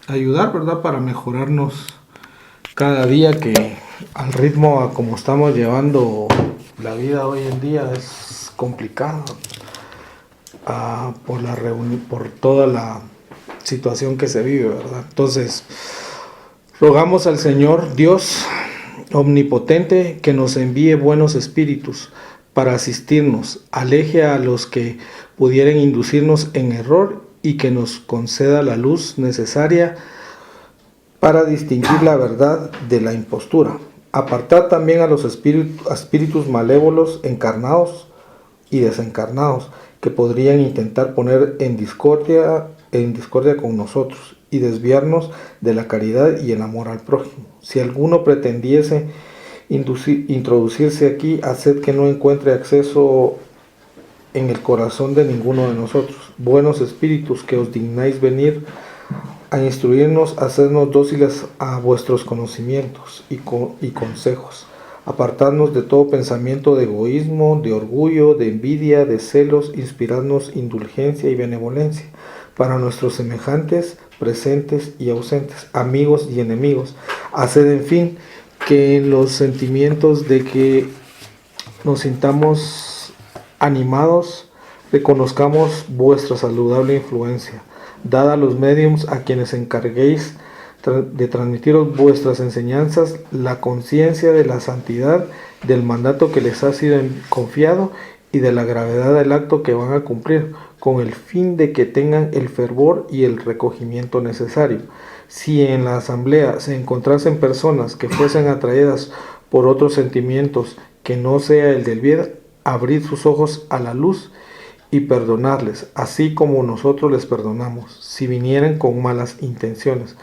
ayudar, ¿verdad? Para mejorarnos cada día, que al ritmo a como estamos llevando la vida hoy en día es complicado, por toda la situación que se vive, ¿verdad? Entonces, rogamos al Señor Dios omnipotente que nos envíe buenos espíritus para asistirnos, aleje a los que pudieran inducirnos en error y que nos conceda la luz necesaria para distinguir la verdad de la impostura. Apartar también a los espíritus malévolos encarnados y desencarnados que podrían intentar poner en discordia con nosotros y desviarnos de la caridad y el amor al prójimo. Si alguno pretendiese introducirse aquí, haced que no encuentre acceso en el corazón de ninguno de nosotros. Buenos espíritus, que os dignáis venir a instruirnos, hacernos dóciles a vuestros conocimientos y consejos. Apartarnos de todo pensamiento de egoísmo, de orgullo, de envidia, de celos, inspirarnos indulgencia y benevolencia para nuestros semejantes, presentes y ausentes, amigos y enemigos. Haced, en fin, que en los sentimientos de que nos sintamos animados, reconozcamos vuestra saludable influencia. Dad a los médiums a quienes encarguéis de transmitiros vuestras enseñanzas la conciencia de la santidad del mandato que les ha sido confiado y de la gravedad del acto que van a cumplir, con el fin de que tengan el fervor y el recogimiento necesario. Si en la asamblea se encontrasen personas que fuesen atraídas por otros sentimientos que no sea el del bien, abrid sus ojos a la luz y perdonarles, así como nosotros les perdonamos, si vinieren con malas intenciones.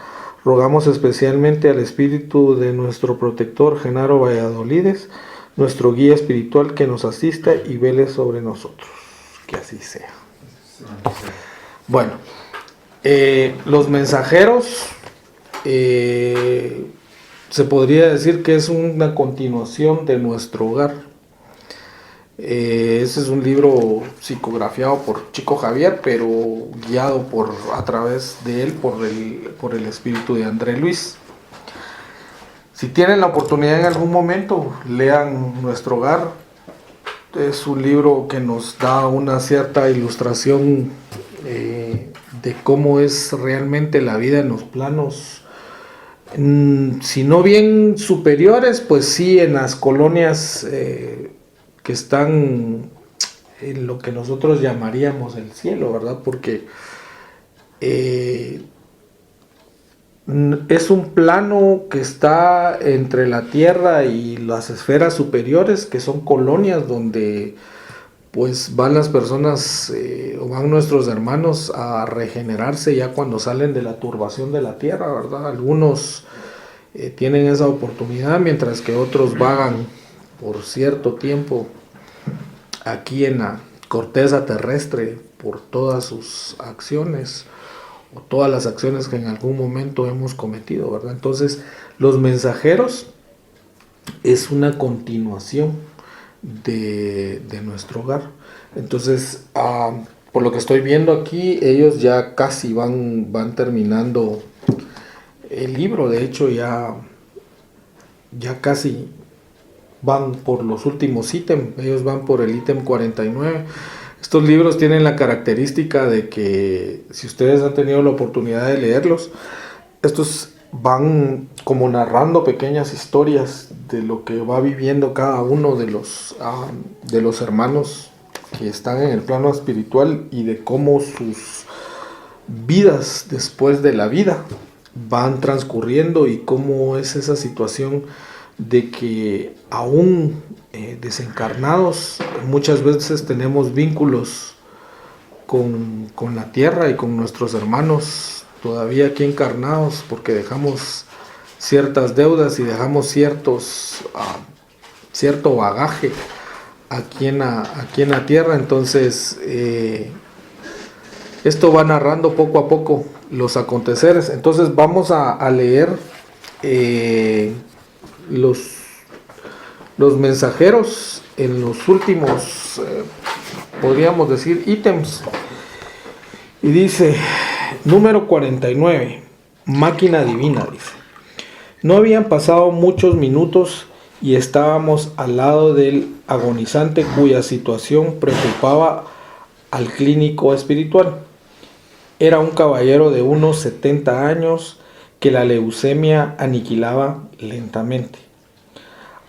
Rogamos especialmente al espíritu de nuestro protector Genaro Valladolides, nuestro guía espiritual, que nos asista y vele sobre nosotros. Que así sea. Bueno, los mensajeros, se podría decir que es una continuación de nuestro hogar. Ese es un libro psicografiado por Chico Javier, pero guiado a través de él por el espíritu de André Luis. Si tienen la oportunidad en algún momento, lean Nuestro Hogar. Es un libro que nos da una cierta ilustración de cómo es realmente la vida en los planos, si no bien superiores, pues sí en las colonias que están en lo que nosotros llamaríamos el cielo, ¿verdad? Porque es un plano que está entre la tierra y las esferas superiores, que son colonias donde pues van las personas o van nuestros hermanos a regenerarse ya cuando salen de la turbación de la tierra, ¿verdad? Algunos tienen esa oportunidad, mientras que otros vagan por cierto tiempo aquí en la corteza terrestre por todas sus acciones o todas las acciones que en algún momento hemos cometido, ¿verdad? Entonces, los mensajeros es una continuación de nuestro hogar. Entonces, por lo que estoy viendo aquí, ellos ya casi van terminando el libro. De hecho, ya casi van por los últimos ítems. Ellos van por el ítem 49. Estos libros tienen la característica de que, si ustedes han tenido la oportunidad de leerlos, estos van como narrando pequeñas historias de lo que va viviendo cada uno de los hermanos que están en el plano espiritual, y de cómo sus vidas después de la vida van transcurriendo, y cómo es esa situación de que aún desencarnados muchas veces tenemos vínculos con la tierra y con nuestros hermanos todavía aquí encarnados, porque dejamos ciertas deudas y dejamos cierto bagaje aquí en la tierra. Entonces esto va narrando poco a poco los aconteceres. Entonces vamos a leer los mensajeros en los últimos, podríamos decir, ítems. Y dice, número 49. Máquina divina, dice. No habían pasado muchos minutos y estábamos al lado del agonizante cuya situación preocupaba al clínico espiritual. Era un caballero de unos 70 años que la leucemia aniquilaba lentamente.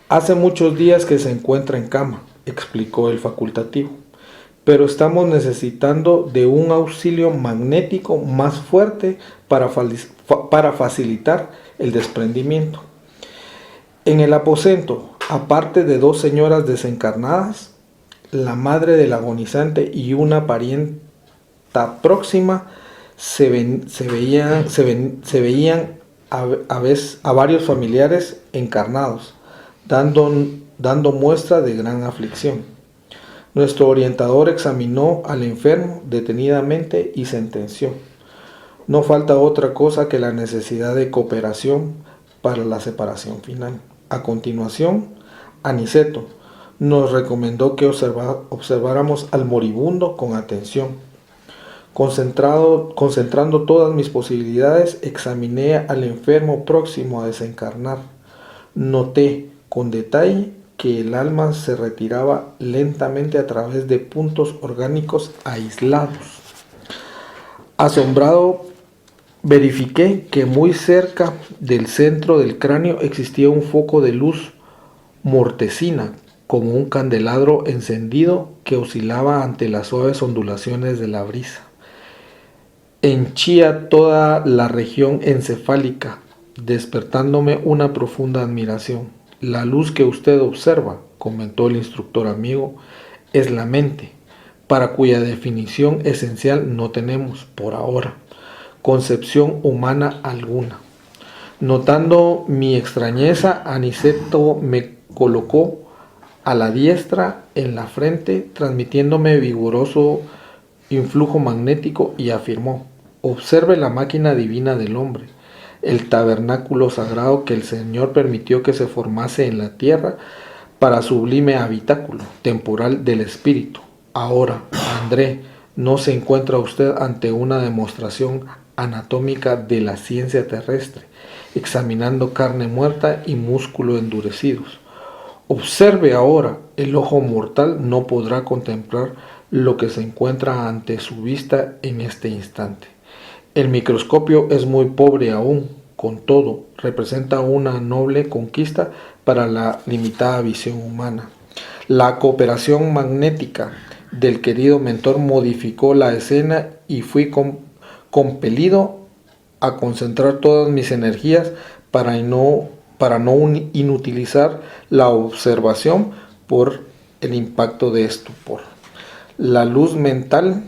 Hace muchos días que se encuentra en cama, explicó el facultativo, pero estamos necesitando de un auxilio magnético más fuerte para facilitar el desprendimiento. En el aposento, aparte de dos señoras desencarnadas, la madre del agonizante y una parienta próxima, se veían a varios familiares encarnados, dando muestra de gran aflicción. Nuestro orientador examinó al enfermo detenidamente y sentenció: no falta otra cosa que la necesidad de cooperación para la separación final. A continuación, Aniceto nos recomendó que observáramos al moribundo con atención. Concentrando todas mis posibilidades, examiné al enfermo próximo a desencarnar. Noté con detalle que el alma se retiraba lentamente a través de puntos orgánicos aislados. Asombrado, verifiqué que muy cerca del centro del cráneo existía un foco de luz mortecina, como un candelabro encendido que oscilaba ante las suaves ondulaciones de la brisa. Henchía toda la región encefálica, despertándome una profunda admiración. La luz que usted observa, comentó el instructor amigo, es la mente, para cuya definición esencial no tenemos, por ahora, concepción humana alguna. Notando mi extrañeza, Aniceto me colocó a la diestra en la frente, transmitiéndome vigoroso influjo magnético, y afirmó: observe la máquina divina del hombre, el tabernáculo sagrado que el Señor permitió que se formase en la tierra para sublime habitáculo temporal del espíritu. Ahora, André, ¿no se encuentra usted ante una demostración anatómica de la ciencia terrestre, examinando carne muerta y músculo endurecidos? Observe ahora, el ojo mortal no podrá contemplar lo que se encuentra ante su vista en este instante. El microscopio es muy pobre aún, con todo, representa una noble conquista para la limitada visión humana. La cooperación magnética del querido mentor modificó la escena y fui compelido a concentrar todas mis energías para no inutilizar la observación por el impacto de estupor. La luz mental,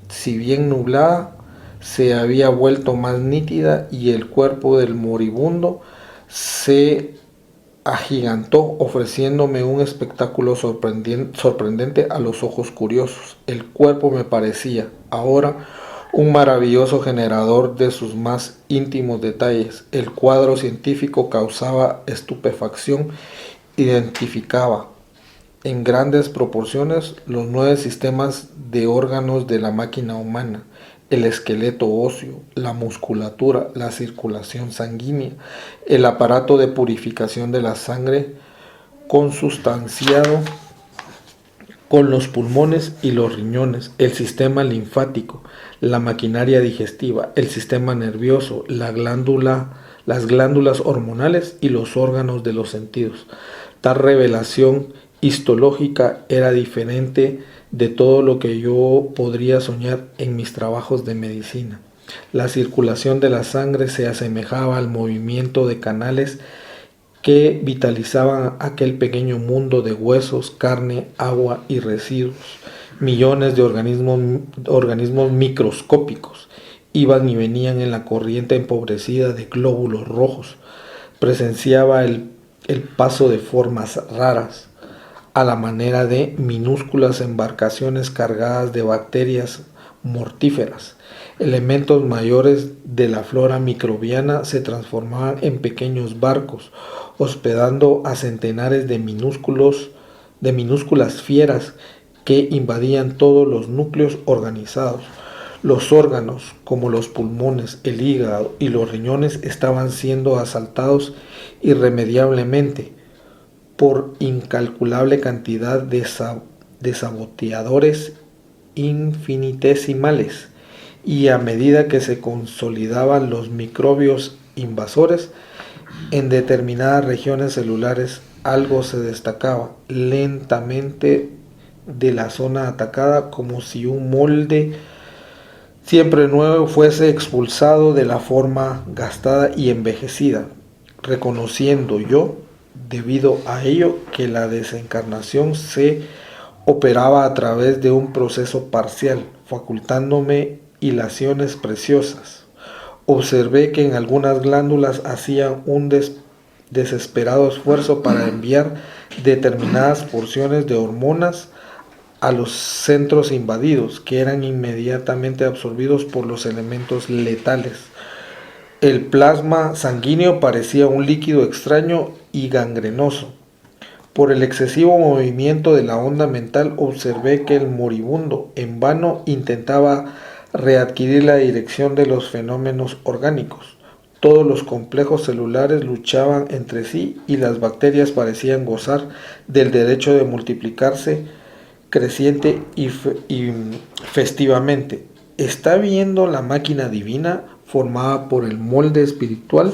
si bien nublada, se había vuelto más nítida y el cuerpo del moribundo se agigantó, ofreciéndome un espectáculo sorprendente a los ojos curiosos. El cuerpo me parecía ahora un maravilloso generador de sus más íntimos detalles. El cuadro científico causaba estupefacción. Identificaba en grandes proporciones los 9 sistemas de órganos de la máquina humana: el esqueleto óseo, la musculatura, la circulación sanguínea, el aparato de purificación de la sangre consustanciado con los pulmones y los riñones, el sistema linfático, la maquinaria digestiva, el sistema nervioso, las glándulas hormonales y los órganos de los sentidos. Tal revelación histológica era diferente de todo lo que yo podría soñar en mis trabajos de medicina. La circulación de la sangre se asemejaba al movimiento de canales que vitalizaban aquel pequeño mundo de huesos, carne, agua y residuos. Millones de organismos microscópicos iban y venían en la corriente empobrecida de glóbulos rojos. Presenciaba el paso de formas raras, a la manera de minúsculas embarcaciones cargadas de bacterias mortíferas. Elementos mayores de la flora microbiana se transformaban en pequeños barcos, hospedando a centenares de minúsculas fieras que invadían todos los núcleos organizados. Los órganos, como los pulmones, el hígado y los riñones, estaban siendo asaltados irremediablemente por incalculable cantidad de saboteadores infinitesimales, y a medida que se consolidaban los microbios invasores en determinadas regiones celulares, algo se destacaba lentamente de la zona atacada, como si un molde siempre nuevo fuese expulsado de la forma gastada y envejecida, reconociendo yo, debido a ello, que la desencarnación se operaba a través de un proceso parcial, facultándome hilaciones preciosas. Observé que en algunas glándulas hacían un desesperado esfuerzo para enviar determinadas porciones de hormonas a los centros invadidos, que eran inmediatamente absorbidos por los elementos letales. El plasma sanguíneo parecía un líquido extraño y gangrenoso. Por el excesivo movimiento de la onda mental observé que el moribundo en vano intentaba readquirir la dirección de los fenómenos orgánicos. Todos los complejos celulares luchaban entre sí y las bacterias parecían gozar del derecho de multiplicarse creciente y festivamente. ¿Está viendo la máquina divina formada por el molde espiritual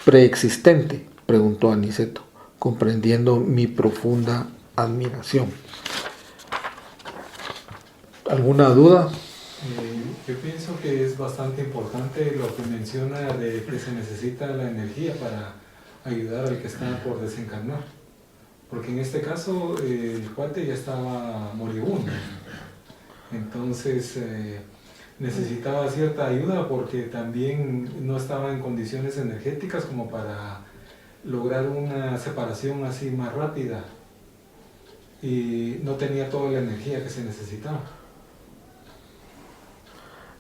preexistente?, preguntó Aniceto, comprendiendo mi profunda admiración. ¿Alguna duda? Yo pienso que es bastante importante lo que menciona de que se necesita la energía para ayudar al que está por desencarnar. Porque en este caso el cuate ya estaba moribundo. Entonces necesitaba cierta ayuda porque también no estaba en condiciones energéticas como para lograr una separación así más rápida. Y no tenía toda la energía que se necesitaba.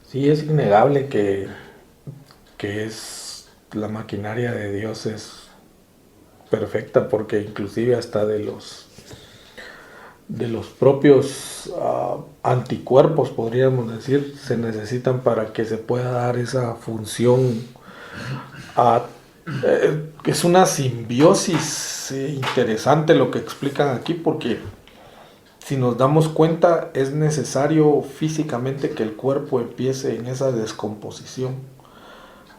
Sí, es innegable que es la maquinaria de Dios es perfecta, porque inclusive hasta de los propios anticuerpos, podríamos decir, se necesitan para que se pueda dar esa función. Es una simbiosis interesante lo que explican aquí, porque si nos damos cuenta, es necesario físicamente que el cuerpo empiece en esa descomposición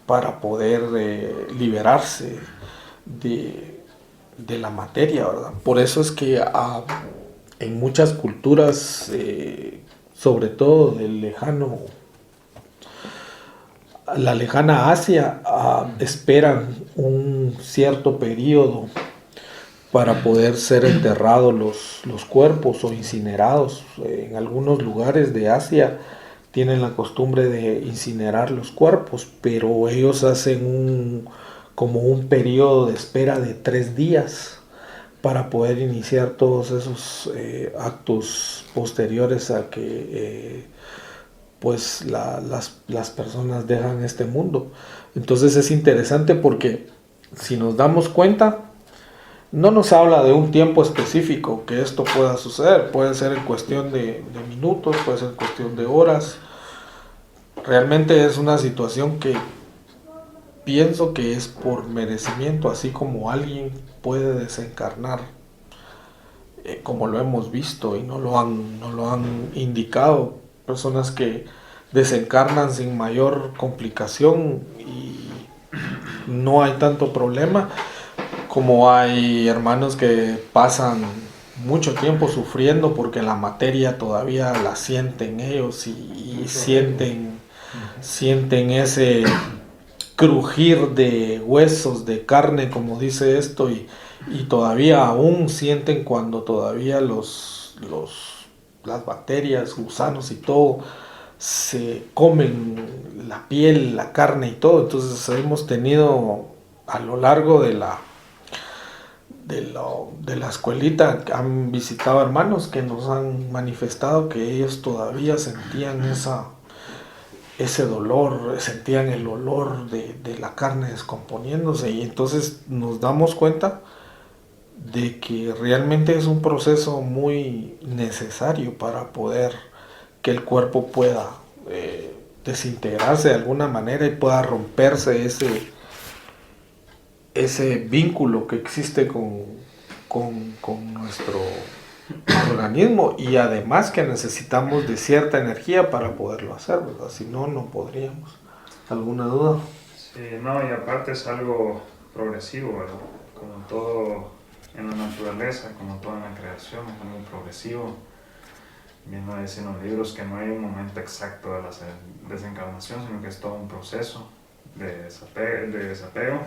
para poder liberarse de la materia, ¿verdad? Por eso es que en muchas culturas, sobre todo la lejana Asia, esperan un cierto periodo para poder ser enterrados los cuerpos o incinerados. En algunos lugares de Asia tienen la costumbre de incinerar los cuerpos, pero ellos hacen como un periodo de espera de 3 días para poder iniciar todos esos actos posteriores a que pues las personas dejan este mundo. Entonces es interesante porque si nos damos cuenta, no nos habla de un tiempo específico que esto pueda suceder. Puede ser en cuestión de minutos, puede ser en cuestión de horas. Realmente es una situación que pienso que es por merecimiento, así como alguien puede desencarnar, como lo hemos visto y no lo han indicado. Personas que desencarnan sin mayor complicación y no hay tanto problema, como hay hermanos que pasan mucho tiempo sufriendo porque la materia todavía la sienten ellos y sienten ese crujir de huesos, de carne, como dice esto, y todavía aún sienten cuando todavía las bacterias, gusanos y todo se comen la piel, la carne y todo. Entonces hemos tenido a lo largo de la escuelita, han visitado hermanos que nos han manifestado que ellos todavía sentían ese dolor, sentían el olor de la carne descomponiéndose, y entonces nos damos cuenta de que realmente es un proceso muy necesario para poder que el cuerpo pueda desintegrarse de alguna manera y pueda romperse ese vínculo que existe con nuestro organismo, y además que necesitamos de cierta energía para poderlo hacer, ¿verdad? Si no, no podríamos. ¿Alguna duda? Sí, no, y aparte es algo progresivo, ¿verdad? Como todo en la naturaleza, como todo en la creación, es algo progresivo. Bien lo dicen los libros que no hay un momento exacto de la desencarnación, sino que es todo un proceso de desapego.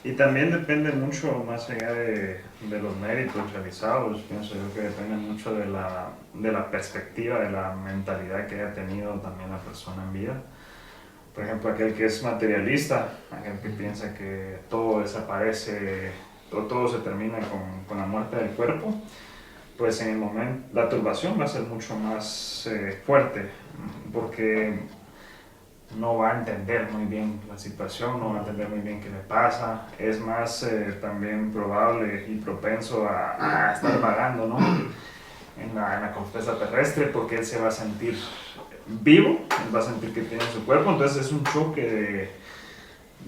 Y también depende mucho, más allá de los méritos realizados, pienso yo que depende mucho de la perspectiva, de la mentalidad que haya tenido también la persona en vida. Por ejemplo, aquel que es materialista, aquel que piensa que todo desaparece, todo se termina con la muerte del cuerpo, pues en el momento la turbación va a ser mucho más fuerte, porque no va a entender muy bien la situación, no va a entender muy bien qué le pasa, es más también probable y propenso a estar vagando, ¿no? en la corteza terrestre, porque él se va a sentir vivo, él va a sentir que tiene su cuerpo, entonces es un choque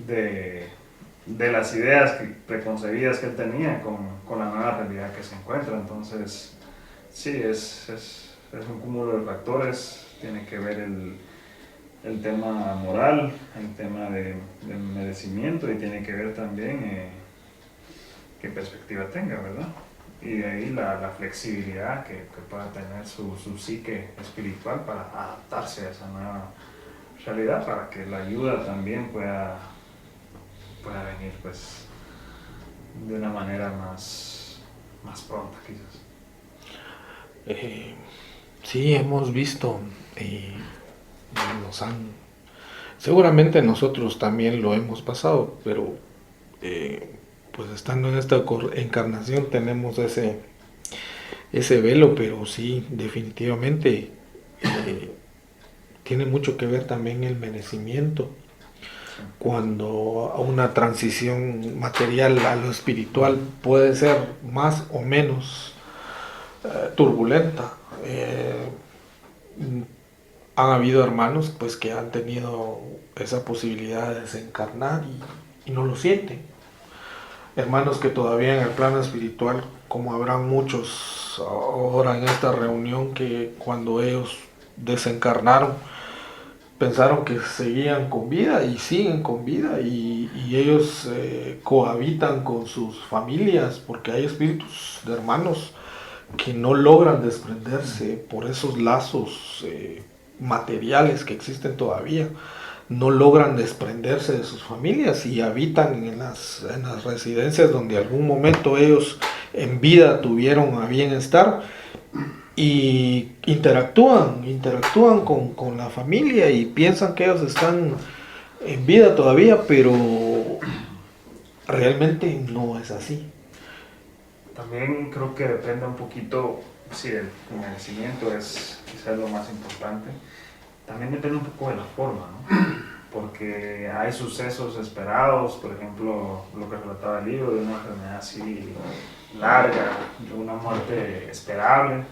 de las ideas preconcebidas que él tenía con la nueva realidad que se encuentra. Entonces sí, es un cúmulo de factores, tiene que ver el tema moral, el tema de merecimiento, y tiene que ver también qué perspectiva tenga, ¿verdad? Y de ahí la flexibilidad que pueda tener su psique espiritual para adaptarse a esa nueva realidad, para que la ayuda también pueda venir pues de una manera más pronta, quizás. Sí, hemos visto, seguramente nosotros también lo hemos pasado, pero pues estando en esta encarnación tenemos ese velo, pero sí, definitivamente tiene mucho que ver también el merecimiento. Cuando una transición material a lo espiritual puede ser más o menos turbulenta. Han habido hermanos pues que han tenido esa posibilidad de desencarnar y no lo sienten. Hermanos que todavía en el plano espiritual, como habrán muchos ahora en esta reunión, que cuando ellos desencarnaron pensaron que seguían con vida y siguen con vida, y ellos cohabitan con sus familias, porque hay espíritus de hermanos que no logran desprenderse por esos lazos materiales que existen todavía, no logran desprenderse de sus familias y habitan en las residencias donde algún momento ellos en vida tuvieron a bien estar, y interactúan con la familia y piensan que ellos están en vida todavía, pero realmente no es así. También creo que depende un poquito, si el merecimiento es quizás lo más importante, también depende un poco de la forma, ¿no? Porque hay sucesos esperados, por ejemplo, lo que relataba el libro, de una enfermedad así larga, de una muerte esperable,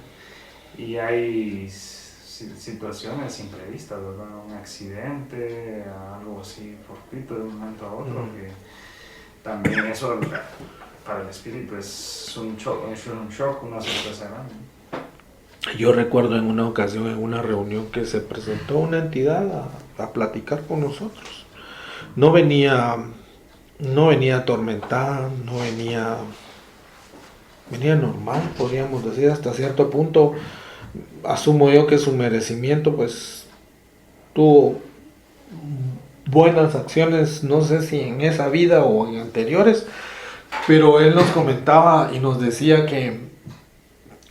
y hay situaciones imprevistas, ¿verdad? Un accidente, algo así fortuito de un momento a otro, que también eso para el espíritu es un shock, una sorpresa grande. Yo recuerdo en una ocasión, en una reunión, que se presentó una entidad a platicar con nosotros. No venía atormentada, no venía normal, podríamos decir, hasta cierto punto. Asumo yo que su merecimiento pues tuvo buenas acciones, no sé si en esa vida o en anteriores, pero él nos comentaba y nos decía que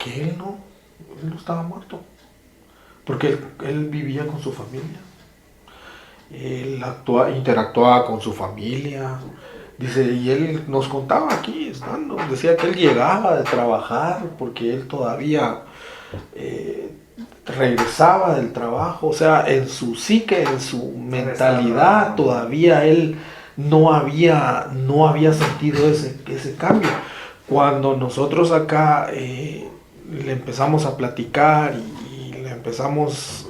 él no estaba muerto, porque él vivía con su familia, él interactuaba con su familia, dice, y él nos contaba aquí, decía que él llegaba de trabajar porque él todavía regresaba del trabajo, o sea, en su psique, en su mentalidad, todavía él no había sentido ese cambio. Cuando nosotros acá le empezamos a platicar y le empezamos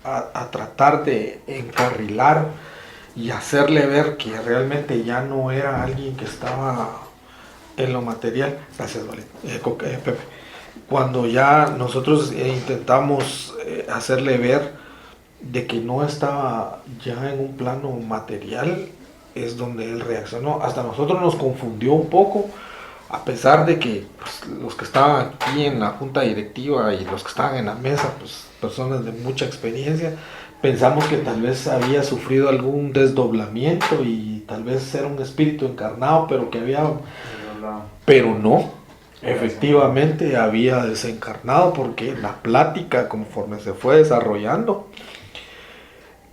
a tratar de encarrilar y hacerle ver que realmente ya no era alguien que estaba en lo material. Gracias, vale. Pepe. Cuando ya nosotros intentamos hacerle ver de que no estaba ya en un plano material, es donde él reaccionó. Hasta nosotros nos confundió un poco, a pesar de que pues, los que estaban aquí en la junta directiva y los que estaban en la mesa, pues personas de mucha experiencia, pensamos que tal vez había sufrido algún desdoblamiento y tal vez era un espíritu encarnado, pero que había... Pero no, efectivamente había desencarnado, porque en la plática, conforme se fue desarrollando,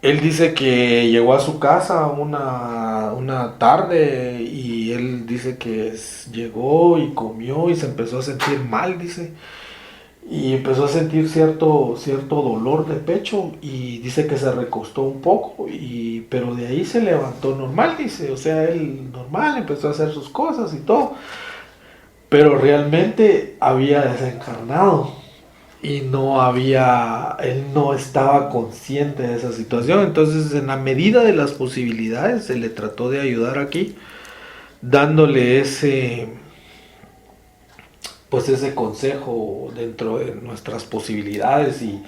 él dice que llegó a su casa una tarde y él dice que llegó y comió y se empezó a sentir mal, dice. Y empezó a sentir cierto dolor de pecho y dice que se recostó un poco, pero de ahí se levantó normal, dice. O sea, él normal empezó a hacer sus cosas y todo. Pero realmente había desencarnado. Y él no estaba consciente de esa situación. Entonces, en la medida de las posibilidades, se le trató de ayudar aquí, dándole ese consejo dentro de nuestras posibilidades, y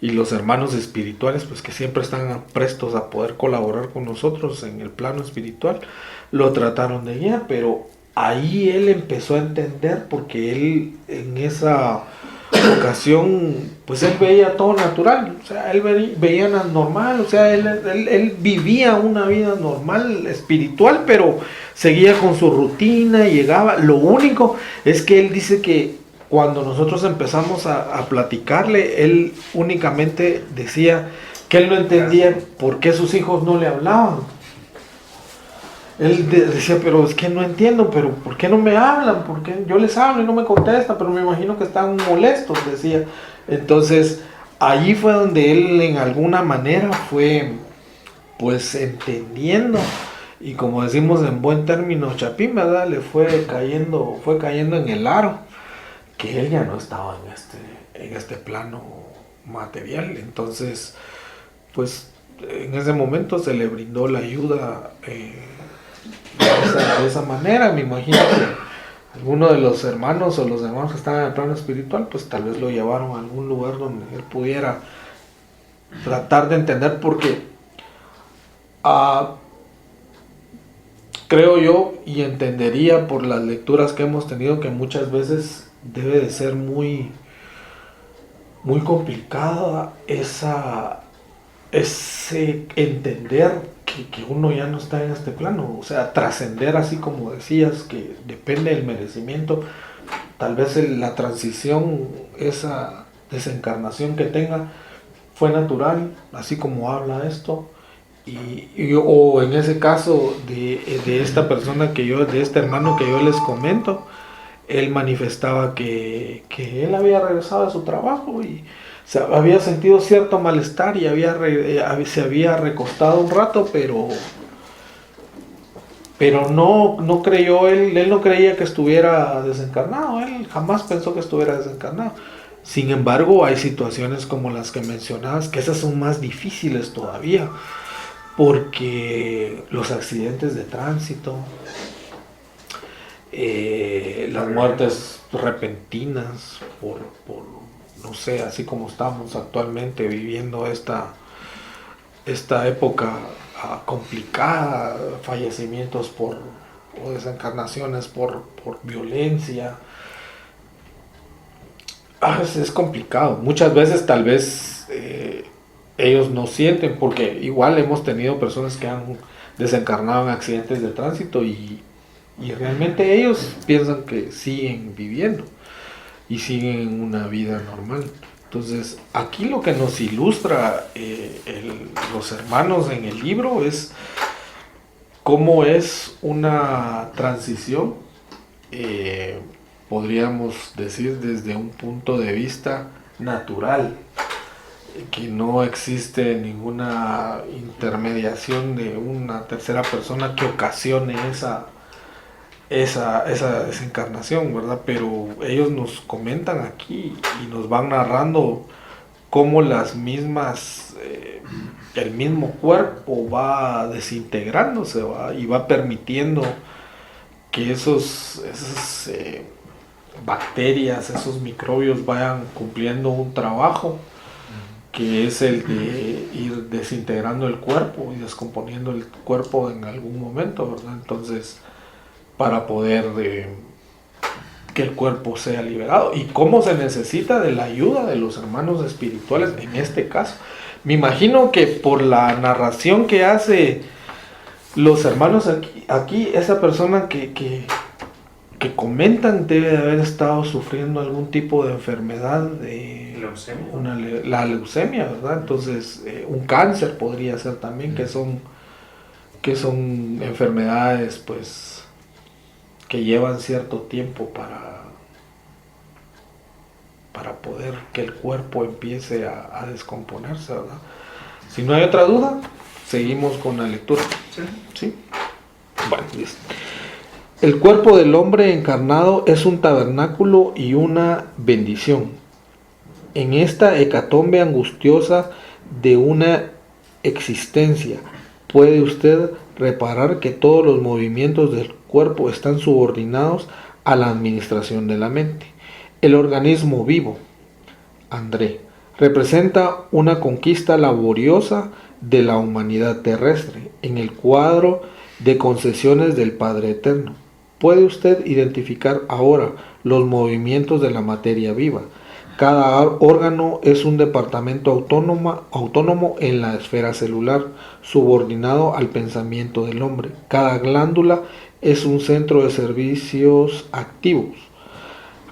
los hermanos espirituales, pues que siempre están prestos a poder colaborar con nosotros en el plano espiritual, lo trataron de guiar. Pero ahí él empezó a entender, porque él en esa ocasión, pues él veía todo natural, o sea, él veía normal, o sea, él vivía una vida normal, espiritual, pero seguía con su rutina, llegaba. Lo único es que él dice que cuando nosotros empezamos a platicarle, él únicamente decía que él no entendía por qué sus hijos no le hablaban. Él decía, pero es que no entiendo, pero ¿por qué no me hablan? ¿Por qué yo les hablo y no me contestan? Pero me imagino que están molestos, decía. Entonces, allí fue donde él en alguna manera fue, pues, entendiendo. Y como decimos en buen término chapín, ¿verdad? Le fue cayendo en el aro, que él ya no estaba en este plano material. Entonces, pues, en ese momento se le brindó la ayuda de esa manera. Me imagino que alguno de los hermanos o los hermanos que estaban en el plano espiritual, pues tal vez lo llevaron a algún lugar donde él pudiera tratar de entender, porque creo yo y entendería por las lecturas que hemos tenido que muchas veces debe de ser muy, muy complicada ese entender que uno ya no está en este plano, o sea, trascender, así como decías, que depende del merecimiento. Tal vez la transición, esa desencarnación que tenga, fue natural, así como habla esto, o en ese caso de esta persona de este hermano que yo les comento, él manifestaba que él había regresado a su trabajo y había sentido cierto malestar y se había recostado un rato, pero no creyó, él no creía que estuviera desencarnado, él jamás pensó que estuviera desencarnado. Sin embargo, hay situaciones como las que mencionabas, que esas son más difíciles todavía, porque los accidentes de tránsito, las muertes repentinas por no sé, así como estamos actualmente viviendo esta época complicada, fallecimientos o desencarnaciones por violencia, es complicado. Muchas veces tal vez ellos no sienten, porque igual hemos tenido personas que han desencarnado en accidentes de tránsito y realmente ellos piensan que siguen viviendo y siguen una vida normal. Entonces, aquí lo que nos ilustra los hermanos en el libro es cómo es una transición, podríamos decir desde un punto de vista natural, que no existe ninguna intermediación de una tercera persona que ocasione esa desencarnación, ¿verdad? Pero ellos nos comentan aquí y nos van narrando cómo las mismas, el mismo cuerpo va desintegrándose, y va permitiendo que esas bacterias, esos microbios vayan cumpliendo un trabajo que es el de ir desintegrando el cuerpo y descomponiendo el cuerpo en algún momento, ¿verdad? Entonces, para poder que el cuerpo sea liberado. ¿Y cómo se necesita de la ayuda de los hermanos espirituales en este caso? Me imagino que por la narración que hace los hermanos aquí esa persona que comentan debe de haber estado sufriendo algún tipo de enfermedad, leucemia. La leucemia, ¿verdad? Entonces, un cáncer podría ser también, que son enfermedades, pues, que llevan cierto tiempo para poder que el cuerpo empiece a descomponerse, ¿verdad? Si no hay otra duda, seguimos con la lectura. ¿Sí? Bueno, listo. El cuerpo del hombre encarnado es un tabernáculo y una bendición. En esta hecatombe angustiosa de una existencia, puede usted reparar que todos los movimientos del cuerpo están subordinados a la administración de la mente. El organismo vivo, André, representa una conquista laboriosa de la humanidad terrestre en el cuadro de concesiones del Padre Eterno. Puede usted identificar ahora los movimientos de la materia viva. Cada órgano es un departamento autónomo en la esfera celular, subordinado al pensamiento del hombre. Cada glándula es un centro de servicios activos.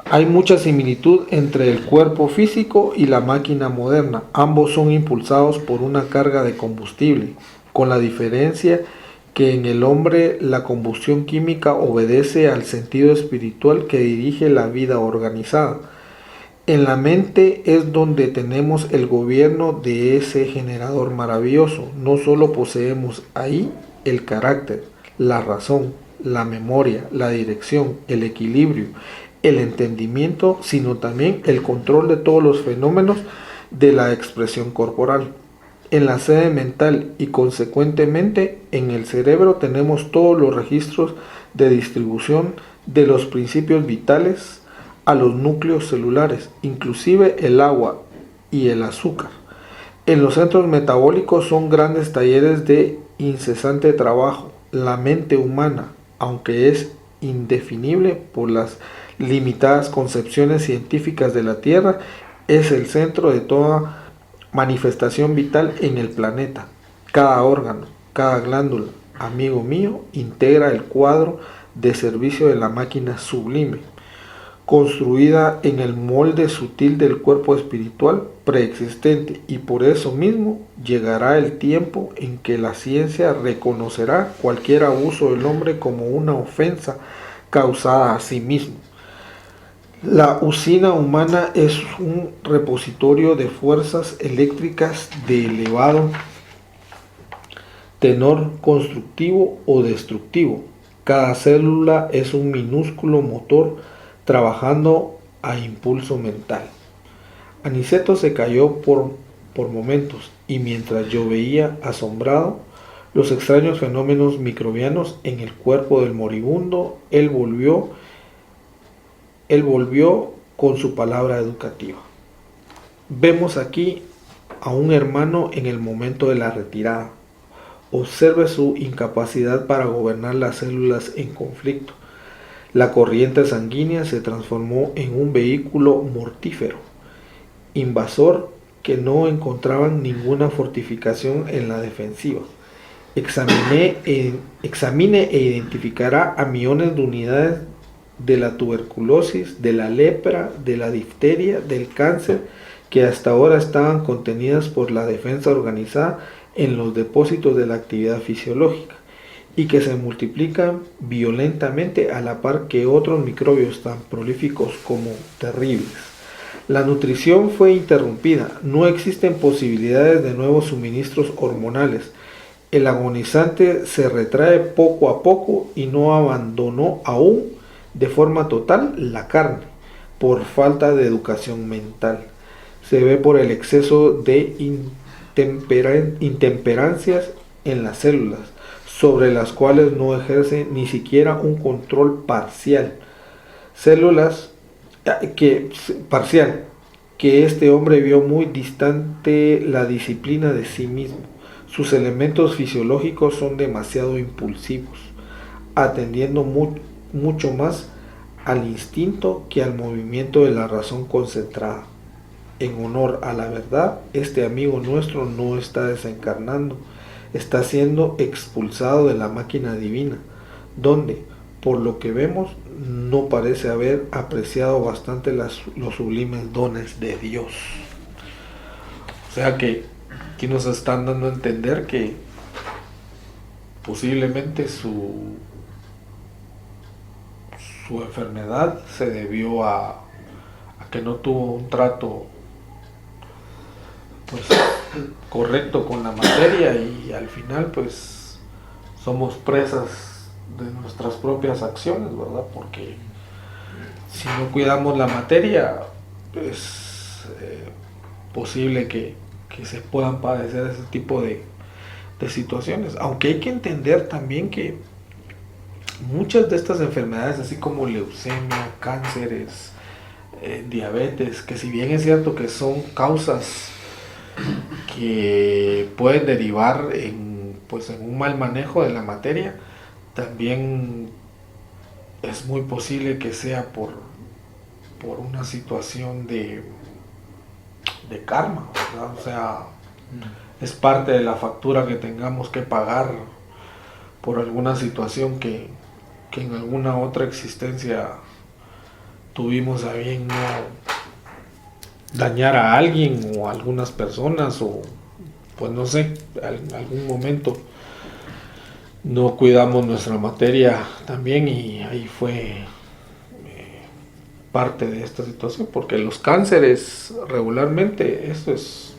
Hay mucha similitud entre el cuerpo físico y la máquina moderna. Ambos son impulsados por una carga de combustible, con la diferencia que en el hombre la combustión química obedece al sentido espiritual que dirige la vida organizada. En la mente es donde tenemos el gobierno de ese generador maravilloso. No solo poseemos ahí el carácter, la razón, la memoria, la dirección, el equilibrio, el entendimiento, sino también el control de todos los fenómenos de la expresión corporal. En la sede mental y consecuentemente en el cerebro tenemos todos los registros de distribución de los principios vitales a los núcleos celulares, inclusive el agua y el azúcar. En los centros metabólicos son grandes talleres de incesante trabajo. La mente humana, aunque es indefinible por las limitadas concepciones científicas de la Tierra, es el centro de toda manifestación vital en el planeta. Cada órgano, cada glándula, amigo mío, integra el cuadro de servicio de la máquina sublime, construida en el molde sutil del cuerpo espiritual preexistente, y por eso mismo llegará el tiempo en que la ciencia reconocerá cualquier abuso del hombre como una ofensa causada a sí mismo. La usina humana es un repositorio de fuerzas eléctricas de elevado tenor constructivo o destructivo. Cada célula es un minúsculo motor trabajando a impulso mental. Aniceto se cayó por momentos, y mientras yo veía asombrado los extraños fenómenos microbianos en el cuerpo del moribundo, él volvió con su palabra educativa. Vemos aquí a un hermano en el momento de la retirada. Observe su incapacidad para gobernar las células en conflicto. La corriente sanguínea se transformó en un vehículo mortífero, invasor, que no encontraban ninguna fortificación en la defensiva. Examine e identificará a millones de unidades de la tuberculosis, de la lepra, de la difteria, del cáncer, que hasta ahora estaban contenidas por la defensa organizada en los depósitos de la actividad fisiológica, y que se multiplican violentamente a la par que otros microbios tan prolíficos como terribles. La nutrición fue interrumpida, no existen posibilidades de nuevos suministros hormonales. El agonizante se retrae poco a poco y no abandonó aún de forma total la carne por falta de educación mental. se ve por el exceso de intemperancias en las células, sobre las cuales no ejerce ni siquiera un control parcial. Células parcial, que este hombre vio muy distante la disciplina de sí mismo. Sus elementos fisiológicos son demasiado impulsivos, atendiendo mucho más al instinto que al movimiento de la razón concentrada. En honor a la verdad, este amigo nuestro no está desencarnando, está siendo expulsado de la máquina divina, donde, por lo que vemos, no parece haber apreciado bastante los sublimes dones de Dios. O sea que aquí nos están dando a entender que posiblemente su enfermedad se debió a que no tuvo un trato pues correcto con la materia, y al final pues somos presas de nuestras propias acciones, ¿verdad? Porque si no cuidamos la materia, es posible que se puedan padecer ese tipo de situaciones. Aunque hay que entender también que muchas de estas enfermedades, así como leucemia, cánceres, diabetes, que si bien es cierto que son causas que pueden derivar en un mal manejo de la materia, también es muy posible que sea por una situación de karma, ¿verdad? O sea, es parte de la factura que tengamos que pagar por alguna situación que en alguna otra existencia tuvimos a bien no dañar a alguien o a algunas personas, o pues no sé, en algún momento no cuidamos nuestra materia también, y ahí fue parte de esta situación, porque los cánceres regularmente eso es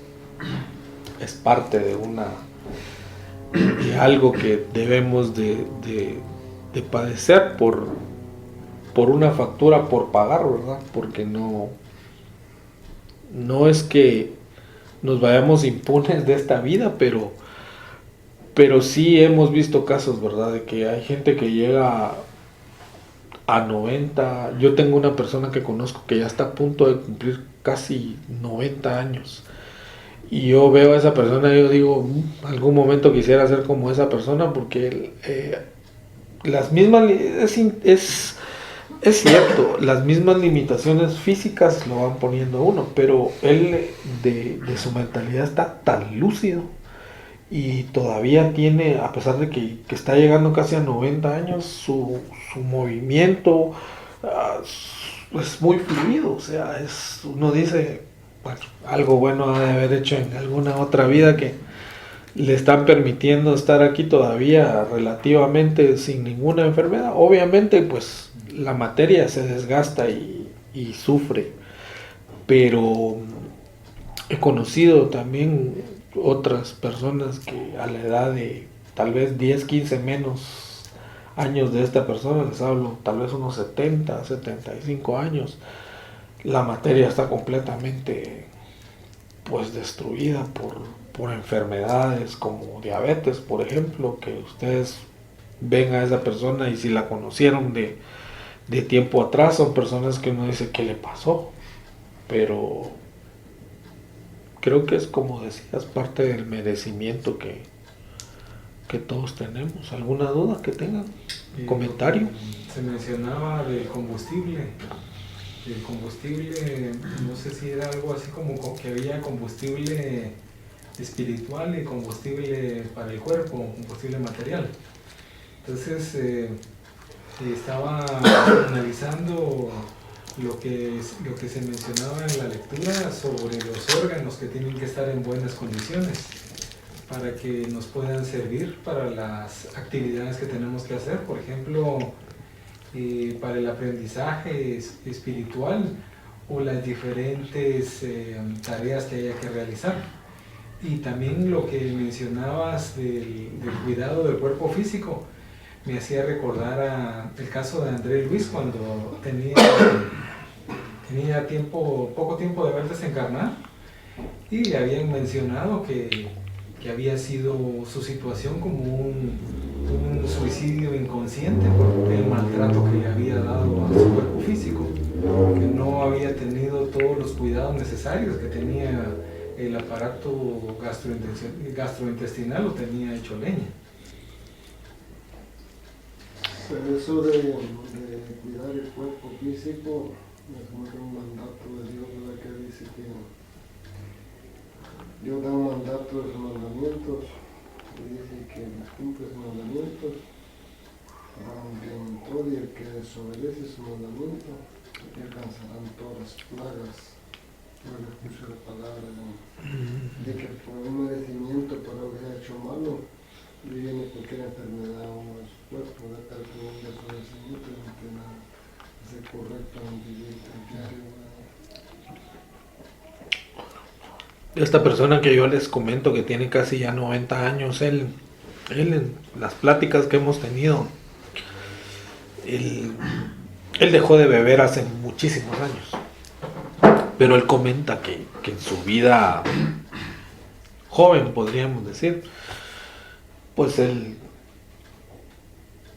parte de algo que debemos de padecer por una factura por pagar, ¿verdad? Porque no es que nos vayamos impunes de esta vida, pero sí hemos visto casos, ¿verdad? De que hay gente que llega a 90. Yo tengo una persona que conozco que ya está a punto de cumplir casi 90 años. Y yo veo a esa persona y yo digo, algún momento quisiera ser como esa persona, porque las mismas, es cierto, las mismas limitaciones físicas lo van poniendo uno, pero él de su mentalidad está tan lúcido y todavía tiene, a pesar de que está llegando casi a 90 años, su movimiento es muy fluido. O sea, uno dice, bueno, algo bueno ha de haber hecho en alguna otra vida que le están permitiendo estar aquí todavía relativamente sin ninguna enfermedad. Obviamente pues la materia se desgasta y sufre, pero he conocido también otras personas que a la edad de tal vez 10, 15 menos años de esta persona, les hablo tal vez unos 70, 75 años, la materia está completamente pues destruida por enfermedades como diabetes, por ejemplo, que ustedes ven a esa persona y si la conocieron de tiempo atrás, son personas que uno dice, ¿qué le pasó? Pero creo que es, como decías, parte del merecimiento que todos tenemos. ¿Alguna duda que tengan? ¿Comentario? Se mencionaba del combustible. El combustible, no sé si era algo así como que había combustible espiritual y combustible para el cuerpo, combustible material. Entonces estaba analizando lo que se mencionaba en la lectura sobre los órganos que tienen que estar en buenas condiciones para que nos puedan servir para las actividades que tenemos que hacer. Por ejemplo, para el aprendizaje espiritual o las diferentes tareas que haya que realizar. Y también lo que mencionabas del cuidado del cuerpo físico me hacía recordar el caso de André Luis cuando tenía poco tiempo de haber desencarnado. Y le habían mencionado que había sido su situación como un suicidio inconsciente por el maltrato que le había dado a su cuerpo físico, que no había tenido todos los cuidados necesarios, que tenía el aparato gastrointestinal, lo tenía hecho leña. Pero eso de cuidar el cuerpo físico es como que un mandato de Dios, ¿verdad? Que dice que Dios da un mandato de sus mandamientos y dice que cumple sus mandamientos, en todo, y el que desobedece su mandamiento, que alcanzarán todas las plagas. Yo le puse la palabra de que por un merecimiento por lo que ha hecho malo, y viene cualquier enfermedad a uno de su cuerpo, de tal que un desconocimiento no tiene nada de correcto en vivir el diario. Esta persona que yo les comento que tiene casi ya 90 años, él en las pláticas que hemos tenido, él dejó de beber hace muchísimos años, pero él comenta que en su vida joven, podríamos decir, pues él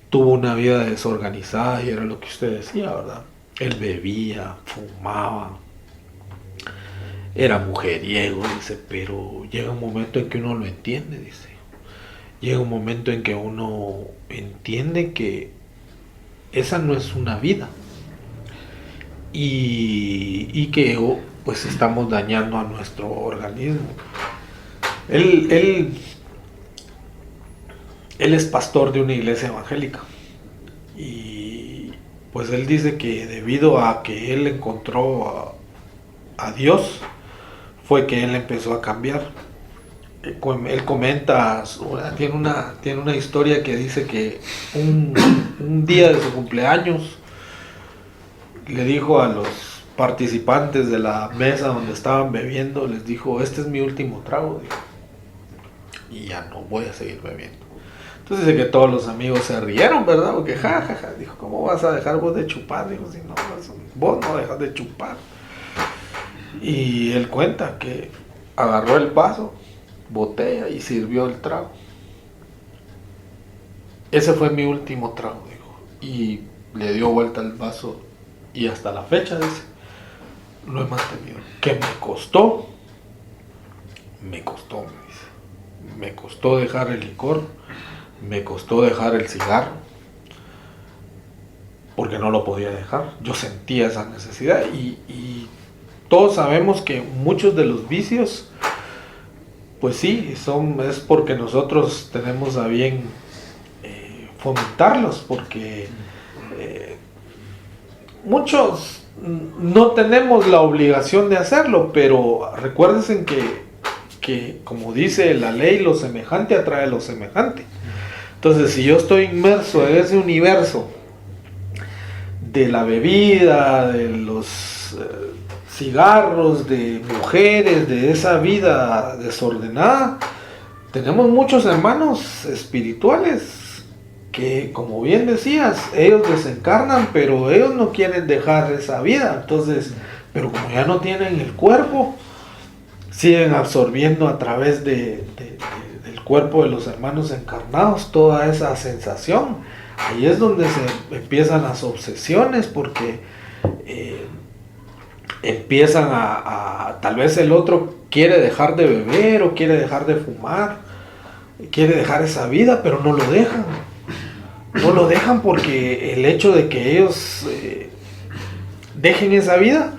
tuvo una vida desorganizada y era lo que usted decía, ¿verdad? Él bebía, fumaba, era mujeriego, dice, pero llega un momento en que uno lo entiende, dice. Llega un momento en que uno entiende que esa no es una vida y que pues estamos dañando a nuestro organismo. Él es pastor de una iglesia evangélica y pues él dice que debido a que él encontró a Dios fue que él empezó a cambiar. Él comenta, tiene una historia que dice que un día de su cumpleaños le dijo a los participantes de la mesa donde estaban bebiendo, les dijo, este es mi último trago, dijo, y ya no voy a seguir bebiendo. Entonces dice que todos los amigos se rieron, ¿verdad? Porque jajaja, dijo, ¿cómo vas a dejar vos de chupar? Dijo, si no, vos no dejas de chupar. Y él cuenta que agarró el vaso, botella y sirvió el trago. Ese fue mi último trago, dijo. Y le dio vuelta el vaso y hasta la fecha, dice, lo he mantenido. ¿Qué me costó? Me costó, me dice. Me costó dejar el licor, me costó dejar el cigarro, porque no lo podía dejar. Yo sentía esa necesidad y todos sabemos que muchos de los vicios, pues sí, es porque nosotros tenemos a bien fomentarlos, porque muchos no tenemos la obligación de hacerlo, pero recuérdense que como dice la ley, lo semejante atrae lo semejante. Entonces, si yo estoy inmerso en ese universo de la bebida, de los cigarros, de mujeres, de esa vida desordenada, tenemos muchos hermanos espirituales que, como bien decías, ellos desencarnan, pero ellos no quieren dejar esa vida. Entonces, pero como ya no tienen el cuerpo, siguen absorbiendo a través del cuerpo de los hermanos encarnados toda esa sensación. Ahí es donde se empiezan las obsesiones, porque empiezan tal vez el otro quiere dejar de beber o quiere dejar de fumar, quiere dejar esa vida, pero no lo dejan. No lo dejan porque el hecho de que ellos dejen esa vida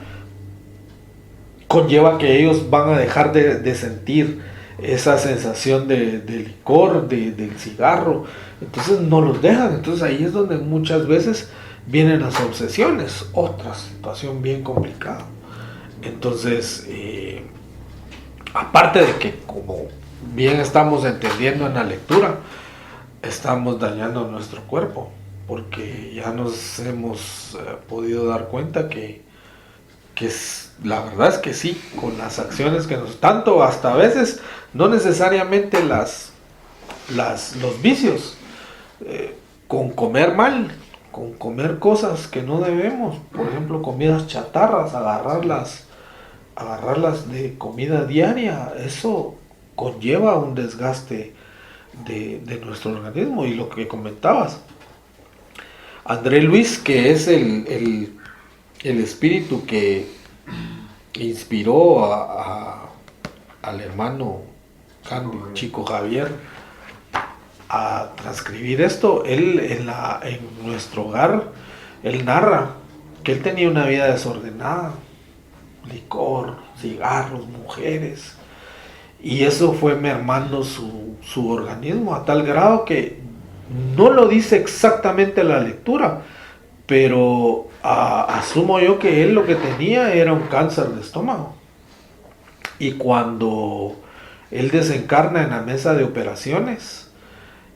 conlleva que ellos van a dejar de sentir esa sensación de licor, del cigarro. Entonces no los dejan. Entonces ahí es donde muchas veces vienen las obsesiones, otra situación bien complicada. Entonces, aparte de que, como bien estamos entendiendo en la lectura, estamos dañando nuestro cuerpo, porque ya nos hemos podido dar cuenta que la verdad es que sí, con las acciones que tanto hasta a veces, no necesariamente los vicios, con comer mal, con comer cosas que no debemos, por ejemplo comidas chatarras, agarrar agarrarlas de comida diaria, eso conlleva un desgaste de nuestro organismo. Y lo que comentabas, André Luis, que es el espíritu que inspiró al hermano Chico Javier a transcribir esto, él en nuestro hogar, él narra que él tenía una vida desordenada, licor, cigarros, mujeres, y eso fue mermando su organismo a tal grado que no lo dice exactamente la lectura, pero asumo yo que él lo que tenía era un cáncer de estómago. Y cuando él desencarna en la mesa de operaciones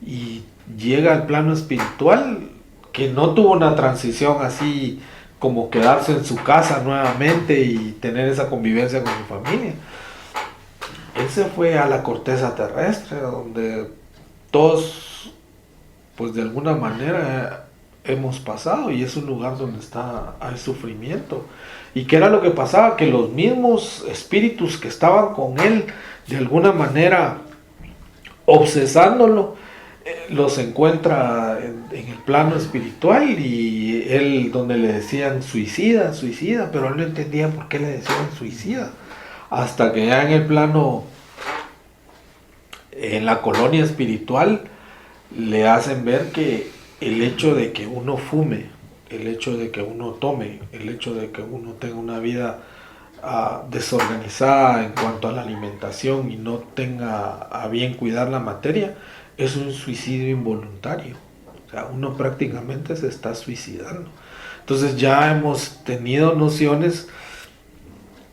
y llega al plano espiritual, que no tuvo una transición así como quedarse en su casa nuevamente y tener esa convivencia con su familia, él se fue a la corteza terrestre, donde todos, pues de alguna manera hemos pasado, y es un lugar donde hay sufrimiento. ¿Y qué era lo que pasaba? Que los mismos espíritus que estaban con él, de alguna manera obsesándolo, los encuentra en el plano espiritual, y él, donde le decían suicida, suicida, pero él no entendía por qué le decían suicida, hasta que ya en el plano, en la colonia espiritual, le hacen ver que el hecho de que uno fume, el hecho de que uno tome, el hecho de que uno tenga una vida desorganizada en cuanto a la alimentación y no tenga a bien cuidar la materia, es un suicidio involuntario. O sea, uno prácticamente se está suicidando. Entonces ya hemos tenido nociones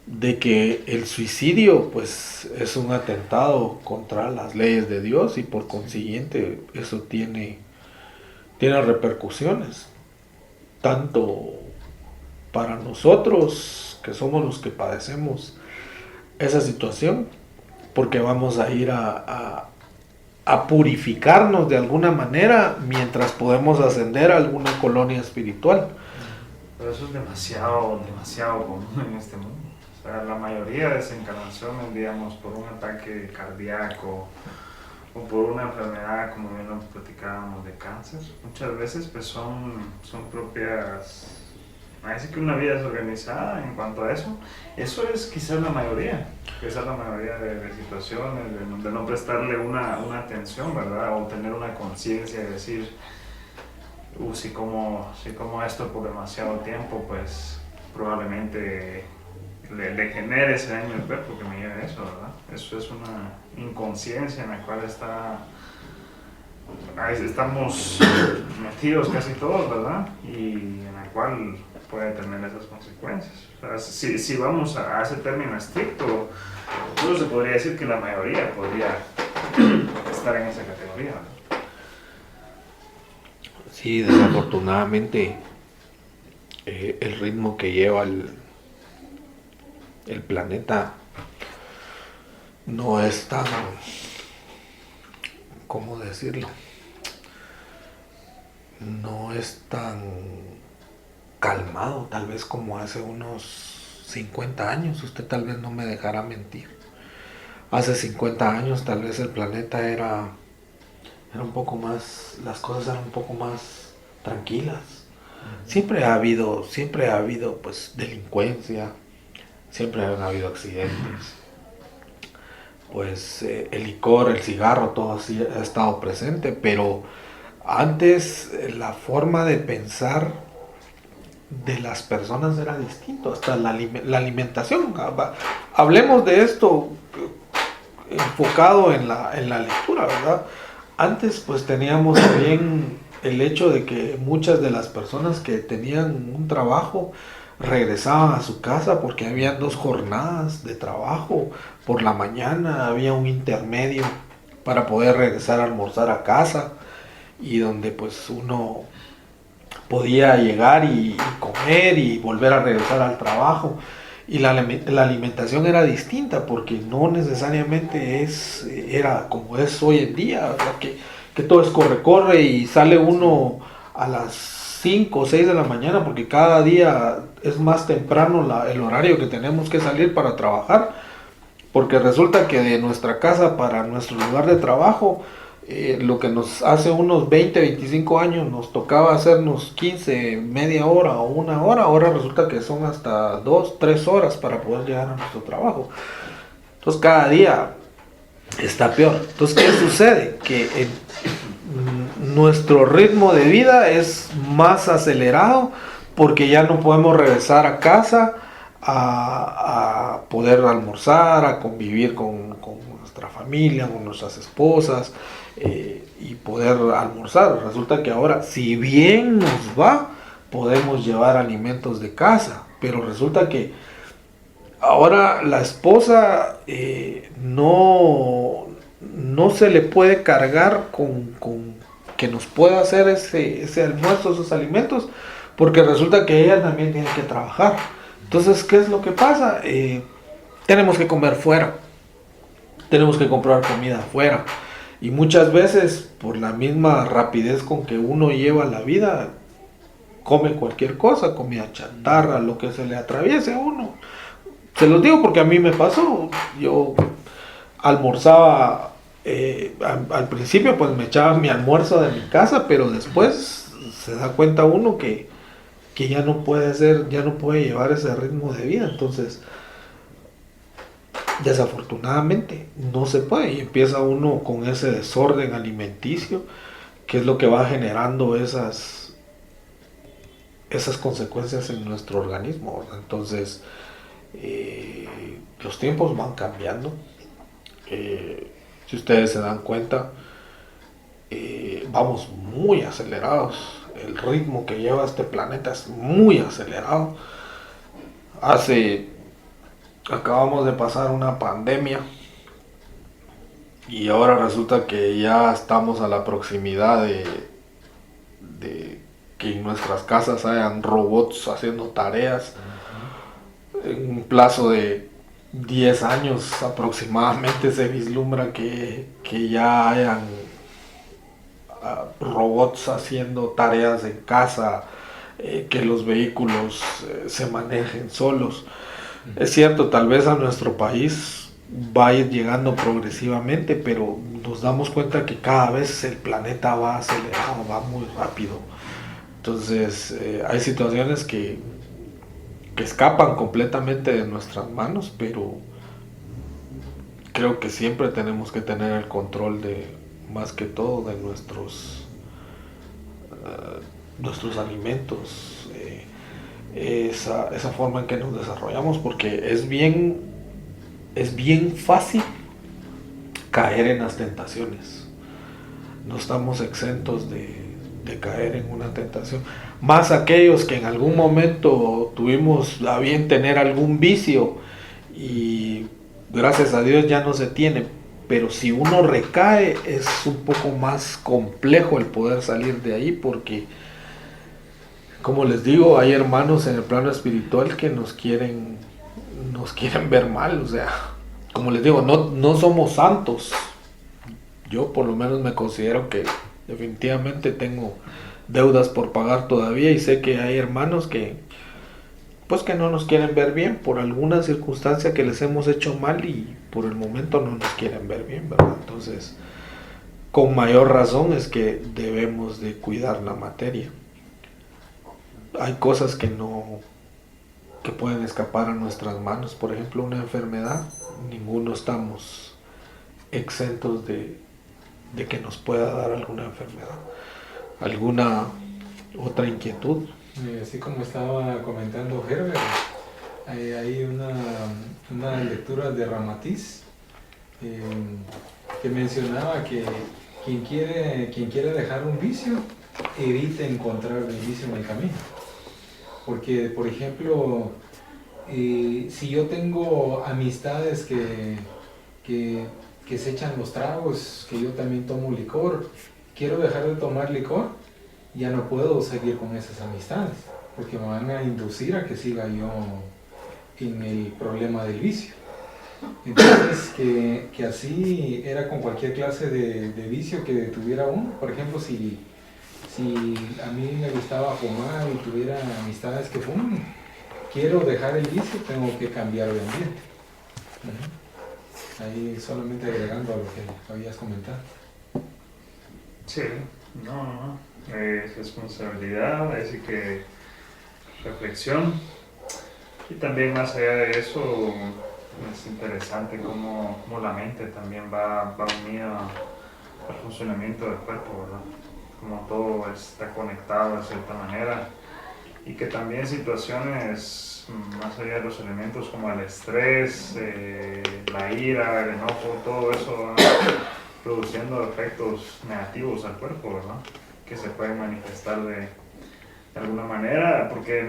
de que el suicidio pues es un atentado contra las leyes de Dios, y por consiguiente eso tiene repercusiones, tanto para nosotros que somos los que padecemos esa situación, porque vamos a ir a purificarnos de alguna manera mientras podemos ascender a alguna colonia espiritual. Pero eso es demasiado común en este mundo. O sea, la mayoría de desencarnaciones, digamos, por un ataque cardíaco o por una enfermedad, como bien lo platicábamos, de cáncer, muchas veces pues son propias, así que una vida desorganizada en cuanto a eso. Eso es quizás la mayoría de situaciones, de no prestarle una atención, ¿verdad? O tener una conciencia de decir, si como esto por demasiado tiempo, pues probablemente le genere ese daño al cuerpo que me lleve a eso, ¿verdad? Eso es una inconsciencia en la cual estamos metidos casi todos, ¿verdad? Y en la cual puede tener esas consecuencias. O sea, si vamos a ese término estricto, incluso se podría decir que la mayoría podría estar en esa categoría, ¿verdad? Sí, desafortunadamente el ritmo que lleva el planeta no es tan, ¿cómo decirlo? No es tan calmado, tal vez como hace unos 50 años. Usted tal vez no me dejará mentir. Hace 50 años tal vez el planeta era un poco más, las cosas eran un poco más tranquilas. Siempre ha habido pues delincuencia, siempre han habido accidentes, pues el licor, el cigarro, todo así ha estado presente, pero antes la forma de pensar de las personas era distinto, hasta la alimentación. Hablemos de esto enfocado en la lectura, ¿verdad? Antes pues teníamos también el hecho de que muchas de las personas que tenían un trabajo regresaban a su casa porque habían 2 jornadas de trabajo. Por la mañana había un intermedio para poder regresar a almorzar a casa, y donde pues uno podía llegar y comer y volver a regresar al trabajo. Y la alimentación era distinta, porque no necesariamente era como es hoy en día, ¿verdad? Que todo es corre y sale uno a las 5 o 6 de la mañana, porque cada día es más temprano el horario que tenemos que salir para trabajar, porque resulta que de nuestra casa para nuestro lugar de trabajo, lo que nos hace unos 20, 25 años nos tocaba hacernos 15, media hora o una hora, ahora resulta que son hasta 2, 3 horas para poder llegar a nuestro trabajo. Entonces cada día está peor. Entonces, ¿qué sucede? Que nuestro ritmo de vida es más acelerado porque ya no podemos regresar a casa a poder almorzar, a convivir con nuestra familia, con nuestras esposas, y poder almorzar. Resulta que ahora, si bien nos va, podemos llevar alimentos de casa, pero resulta que ahora la esposa no se le puede cargar con que nos pueda hacer ese almuerzo, esos alimentos, porque resulta que ella también tiene que trabajar. Entonces, ¿qué es lo que pasa? Tenemos que comer fuera, tenemos que comprar comida afuera, y muchas veces por la misma rapidez con que uno lleva la vida, come cualquier cosa, comida chatarra, lo que se le atraviese a uno. Se los digo porque a mí me pasó. Yo almorzaba, al principio pues me echaba mi almuerzo de mi casa, pero después se da cuenta uno que ya no puede llevar ese ritmo de vida. Entonces, desafortunadamente no se puede, y empieza uno con ese desorden alimenticio, que es lo que va generando esas consecuencias en nuestro organismo, ¿verdad? Entonces, los tiempos van cambiando. Si ustedes se dan cuenta, vamos muy acelerados. El ritmo que lleva este planeta es muy acelerado. Acabamos de pasar una pandemia y ahora resulta que ya estamos a la proximidad de que en nuestras casas hayan robots haciendo tareas. En un plazo de 10 años aproximadamente se vislumbra que ya hayan robots haciendo tareas en casa, que los vehículos se manejen solos. Es cierto, tal vez a nuestro país va a ir llegando progresivamente, pero nos damos cuenta que cada vez el planeta va acelerado, va muy rápido. Entonces, hay situaciones que escapan completamente de nuestras manos, pero creo que siempre tenemos que tener el control más que todo, de nuestros alimentos, esa forma en que nos desarrollamos, porque es bien fácil caer en las tentaciones. No estamos exentos de caer en una tentación, más aquellos que en algún momento tuvimos a bien tener algún vicio y gracias a Dios ya no se tiene, pero si uno recae es un poco más complejo el poder salir de ahí, porque como les digo, hay hermanos en el plano espiritual que nos quieren ver mal. O sea, como les digo, no somos santos. Yo por lo menos me considero que definitivamente tengo deudas por pagar todavía, y sé que hay hermanos que no nos quieren ver bien por alguna circunstancia que les hemos hecho mal, y por el momento no nos quieren ver bien, ¿verdad? Entonces, con mayor razón es que debemos de cuidar la materia. Hay cosas que pueden escapar a nuestras manos. Por ejemplo, una enfermedad. Ninguno estamos exentos de que nos pueda dar alguna enfermedad. ¿Alguna otra inquietud? Así como estaba comentando Herbert, hay una lectura de Ramatiz que mencionaba que quien quiere dejar un vicio, evite encontrar el vicio en el camino. Porque, por ejemplo, si yo tengo amistades que se echan los tragos, que yo también tomo licor, quiero dejar de tomar licor, ya no puedo seguir con esas amistades, porque me van a inducir a que siga yo en el problema del vicio. Entonces, que así era con cualquier clase de vicio que tuviera uno. Por ejemplo, si Si a mí me gustaba fumar y tuviera amistades que fuman, quiero dejar el vicio, tengo que cambiar de ambiente. Ahí solamente agregando a lo que habías comentado. Sí, no. Es responsabilidad, es que reflexión. Y también más allá de eso, es interesante cómo la mente también va unida al funcionamiento del cuerpo, ¿verdad? Como todo está conectado de cierta manera. Y que también situaciones más allá de los elementos como el estrés, la ira, el enojo, todo eso va produciendo efectos negativos al cuerpo, ¿verdad? Que se pueden manifestar de alguna manera, porque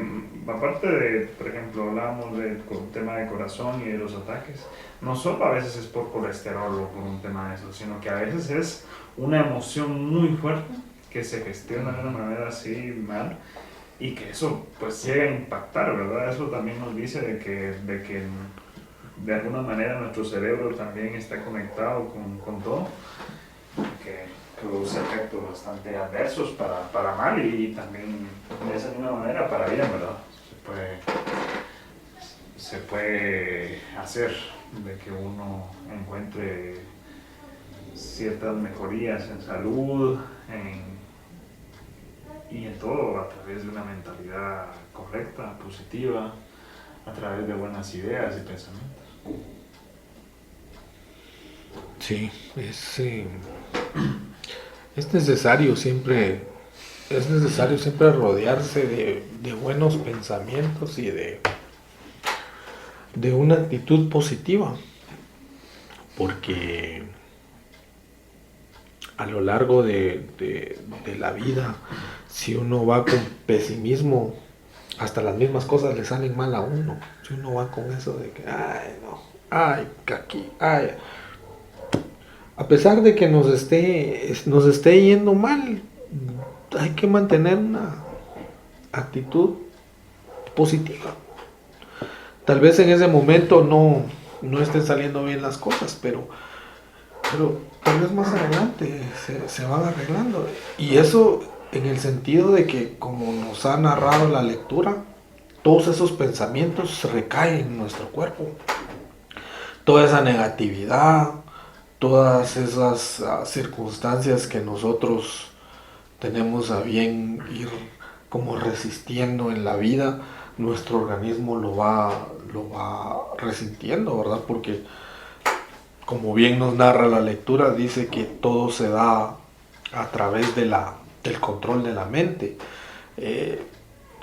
aparte de, por ejemplo, hablábamos del tema de corazón y de los ataques, no solo a veces es por colesterol o por un tema de eso, sino que a veces es una emoción muy fuerte que se gestiona de una manera así mal, y que eso pues llega a impactar, ¿verdad? Eso también nos dice de que de alguna manera nuestro cerebro también está conectado con todo, que produce efectos bastante adversos para mal y también de esa misma manera para bien, ¿verdad? Se puede hacer de que uno encuentre ciertas mejorías en salud, y en todo a través de una mentalidad correcta, positiva, a través de buenas ideas y pensamientos. Sí, es necesario siempre rodearse de buenos pensamientos y de una actitud positiva, porque a lo largo de la vida, si uno va con pesimismo, hasta las mismas cosas le salen mal a uno. Si uno va con eso de que, ay, no, ay, que aquí, ay. A pesar de que nos esté yendo mal, hay que mantener una actitud positiva. Tal vez en ese momento no estén saliendo bien las cosas, pero tal vez más adelante se van arreglando. Y eso en el sentido de que, como nos ha narrado la lectura, todos esos pensamientos recaen en nuestro cuerpo. Toda esa negatividad, todas esas circunstancias que nosotros tenemos a bien ir como resistiendo en la vida, nuestro organismo lo va resintiendo, ¿verdad? Porque, como bien nos narra la lectura, dice que todo se da a través del control de la mente.